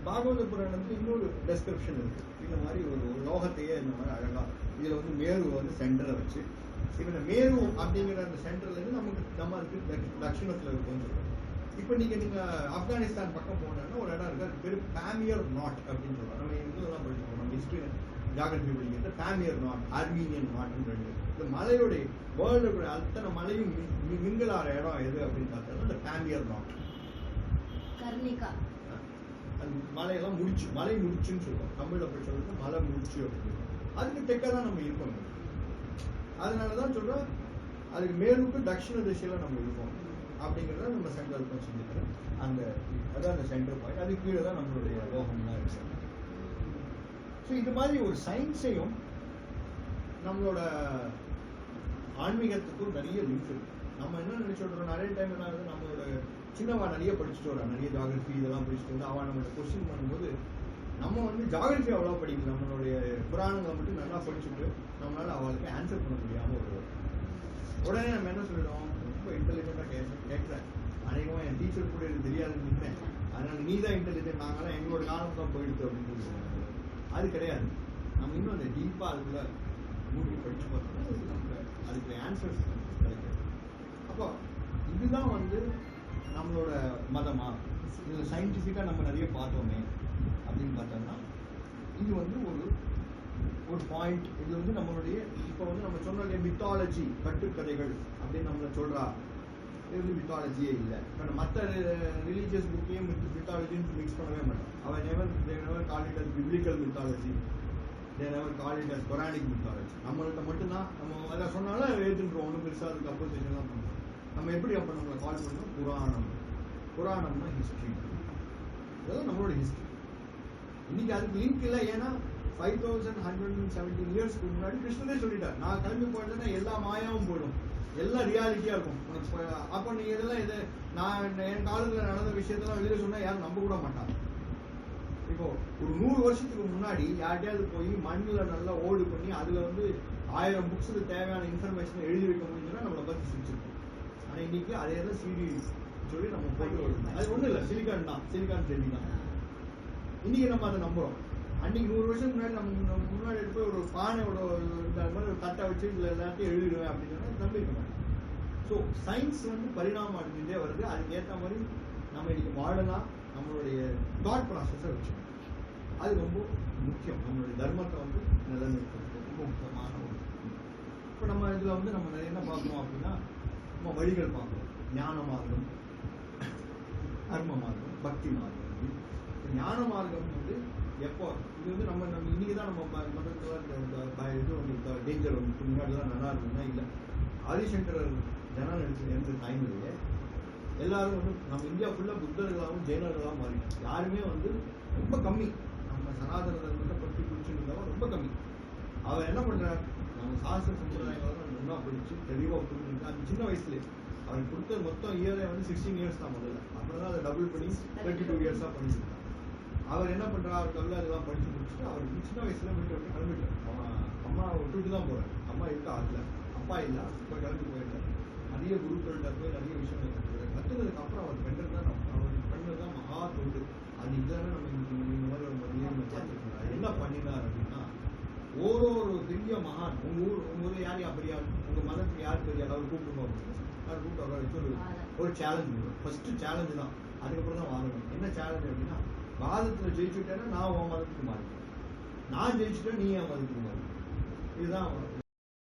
பாகவத புராணத்துல இன்னொரு டெஸ்கிரிப்ஷன் இருக்கு. இந்த மாதிரி ஒரு லோகத்தையே இந்த மாதிரி அழகா இதுல வந்து மேரு வந்து சென்டரை வச்சு, இந்த மேரு அப்படிங்கிற அந்த சென்டர்ல இருந்து நம்ம இருக்கு தட்சிணத்துல இருக்கும்னு சொல்றோம். இப்போ நீங்க ஆப்கானிஸ்தான் பக்கம் போனோம்னா ஒரு இடம் இருக்கு, அது பேரு பாமியர் நாட் அப்படின்னு சொல்றோம். நம்ம இதெல்லாம் படிச்சிருக்கோம், நம்ம ஹிஸ்டரி ஜியாகிரபி படிக்கிறது. பாமியர் நாட், ஆர்மீனியன் நாட்னு ரெண்டு. இந்த மலையுடைய வேர்ல்டு அத்தனை மலையும் மிங்கலாற இடம் எது அப்படின்னு பார்த்தோம்னா இந்த பாமியர் நாட். அந்த மலையெல்லாம் முடிச்சு, மலை முடிச்சுன்னு சொல்லுவோம். தமிழ்ல போய் சொல்றது மலை முடிச்சு அப்படின்னு. அதுக்கு தெற்கதான் நம்ம இருக்கோம். அதனாலதான் சொல்றோம் அதுக்கு மேலுக்கு தட்சிண திசையில நம்ம இருக்கோம் அப்படிங்கிறத நம்ம சங்கல்பம் செஞ்சுக்கிறோம். அந்த அதான் அந்த சென்டர் பாயிண்ட். அது கீழே தான் நம்மளுடைய லோகம்லாம் இருக்கு. ஸோ இது மாதிரி ஒரு சயின்ஸையும் நம்மளோட ஆன்மீகத்துக்கும் நிறைய லிங்க் இருக்கு. நம்ம என்ன நினைச்சுட்டு நிறைய டைம் என்ன ஆகுது, நம்மளோட சின்னவா நிறைய படிச்சுட்டு வரோம், நிறைய ஜியாகிரபி இதெல்லாம் படிச்சுட்டு வந்து அவன் நம்மளோட கொஸ்டின் பண்ணும்போது நம்ம வந்து ஜியாகிரபி அவ்வளோ படிக்கல, நம்மளுடைய புராணங்களை மட்டும் நல்லா படிச்சுட்டு நம்மளால அவளுக்கு ஆன்சர் பண்ண முடியாமல் வருவோம். உடனே நம்ம என்ன சொல்லிடுவோம், ரொம்ப இன்டெலிஜென்ட்டாக கேட்குறேன், அநேகமாக என் டீச்சர் கூட எனக்கு தெரியாதுன்னு நினைக்கிறேன், அதனால நீ தான் இன்டெலிஜென்ட், நாங்களாம் எங்களோட காலம் தான் போயிடுது அப்படின்னு சொல்லுவோம். அது கிடையாது. நம்ம இன்னும் அந்த டீப்பாக அதுக்குள்ள மூடி படிச்சு பார்த்தோம்னா அதுக்கு ஆன்சர்ஸ் கிடைக்கும். அப்போ இதுதான் வந்து நம்மளோட மதமா, இதில் சயின்டிஃபிக்காக நம்ம நிறைய பார்த்தோமே அப்படின்னு பார்த்தோம்னா இது வந்து ஒரு பாயிண்ட். இது வந்து நம்மளுடைய இப்போ வந்து நம்ம சொன்ன மித்தாலஜி கட்டுக்கதைகள் அப்படின்னு நம்மள சொல்றா, இது வந்து மித்தாலஜியே இல்லை. இப்போ மற்ற ரிலீஜியஸ் புக்கையும் மித்தாலஜின்னு மிக்ஸ் பண்ணவே மாட்டோம். அவன் never call it as biblical mythology, they never call it as Quranic mythology. நம்மள்கிட்ட மட்டும்தான் நம்ம அதை சொன்னாலும் எழுதுன்றோம், ஒன்றும் பெருசாக அதுக்கு அப்போசிஷன்லாம் பண்ணுறோம். நம்ம எப்படி அப்போ நம்மளை கால் பண்ணோம், புராணம். புராணம்னா ஹிஸ்ட்ரி, இதெல்லாம் நம்மளோட ஹிஸ்ட்ரி. இன்னைக்கு அதுக்கு லிங்க் இல்லை. ஏன்னா 5117 இயர்ஸ்க்கு முன்னாடி கிருஷ்ணரே சொல்லிட்டார், நான் கிளம்பி போயிட்டேன்னா எல்லா மாயாவும் போயிடும், எல்லாம் ரியாலிட்டியா இருக்கும். அப்போ நீ இதெல்லாம் இது நான் என் காலத்துல நடந்த விஷயத்தெல்லாம் வெளியில சொன்னா யாரும் நம்ப கூட மாட்டாங்க. இப்போ ஒரு 100 வருஷத்துக்கு முன்னாடி யார்கிட்டயாவது போய் மண்ணில் நல்லா ஓடு பண்ணி அதுல வந்து 1000 புக்ஸுக்கு தேவையான இன்ஃபர்மேஷன் எழுதி வைக்க முடியும்னா நம்மளை பத்தி சிரிச்சிருக்கோம். ஆனா இன்னைக்கு அதே தான் சிடி சொல்லி நம்ம போட்டு வருது. அது ஒண்ணும் இல்லை, சிலிகான் தான், சிலிகான் செடி தான். இன்னைக்கு நம்ம அதை நம்புறோம். அன்னைக்கு 100 வருஷத்துக்கு முன்னாடி நம்ம முன்னாடி போய் ஒரு பானையோட இந்த மாதிரி ஒரு தட்டை வச்சு இதுல எல்லாத்தையும் எழுதிடுவேன் அப்படின்னு சொன்னா நம்பிக்க மாட்டேன். ஸோ சயின்ஸ் வந்து பரிணாமம் அடைஞ்சுட்டே வருது. அதுக்கு ஏற்ற மாதிரி நம்ம இன்னைக்கு வாழலாம், நம்மளுடைய தாட் ப்ராசஸை வச்சுக்கணும். அது ரொம்ப முக்கியம். நம்மளுடைய தர்மத்தை வந்து நிலைநிறுத்துறது ரொம்ப முக்கியமான ஒரு. இப்போ நம்ம இதுல வந்து நம்ம நிறைய என்ன பார்க்கணும் அப்படின்னா, நம்ம வழிகள் பார்க்கணும். ஞான மார்க்கம், கர்ம மார்க்கம், பக்தி மார்க்கம். ஞான மார்க்கம் வந்து எப்போ இது வந்து நம்ம இன்னைக்கு தான் நம்ம மதத்தில் இது வந்து டேஞ்சர் வந்து முன்னாடிலாம் நல்லா இருக்குன்னா இல்லை. ஆதிசங்கரர் ஜனம் எடுத்த டைம்லேயே எல்லாரும் வந்து நம்ம இந்தியா ஃபுல்லாக புத்தர்களாகவும் ஜெயினர்களாகவும் மாறிட்டோம். யாருமே வந்து ரொம்ப கம்மி, நம்ம சனாதன தர்மத்தை பற்றி பிடிச்சிருந்தவங்க ரொம்ப கம்மி. அவர் என்ன பண்ணுறார், நம்ம சாஸ்திர சம்பிரதாயங்களை நம்ம ஒன்றா படிச்சு தெளிவாக புரிஞ்சுட்டு அந்த சின்ன வயசுலேயே அவருக்கு கொடுத்த மொத்தம் இயரே வந்து 16 இயர்ஸ் தான் முதல்ல. அப்புறம் தான் அதை டபுள் பண்ணி 32 இயர்ஸாக பண்ணிட்டு அவர் என்ன பண்றாரு, அவர் கல்ல இதெல்லாம் படிச்சு முடிச்சுட்டு அவருக்கு சின்ன வயசுல வீட்டு விட்டு கிளம்பிட்டார். அவன் அம்மா விட்டுட்டு தான் போறாரு. அம்மா இருக்கா ஆகல, அப்பா இல்லை, இப்போ கிளம்பி போயிட்டார். நிறைய குருக்கள்கிட்ட போய் நிறைய விஷயங்கள் கற்றுக்கிறார். கற்றுக்கிறதுக்கு அப்புறம் அவர் பெண்கள் தான் அவர் பெண்கள் தான் மகா தொண்டு. அது இதான நம்ம இந்த மாதிரி ஒரு மதியம் பார்த்துருக்கோம். என்ன பண்ணினார் அப்படின்னா, ஒரு பெரிய மகான் உங்க ஊர்ல யார் பெரிய ஆள், உங்க மதத்துக்கு யார் பெரிய ஆள், அவர் கூப்பிடுவோம் அப்படின்னு அவர் கூப்பிட்டு அவரை வச்சு ஒரு சேலஞ்சு. ஃபர்ஸ்ட் சேலஞ்சு தான், அதுக்கப்புறம் தான் வாங்கணும். என்ன சேலஞ்சு அப்படின்னா, வாதத்துல ஜெயிச்சுட்டேன்னா நான் உன் மதத்துக்கு மாறிட்டேன், நான் ஜெயிச்சுட்டேன் நீ என் மதத்துக்கு மாறி. இதுதான்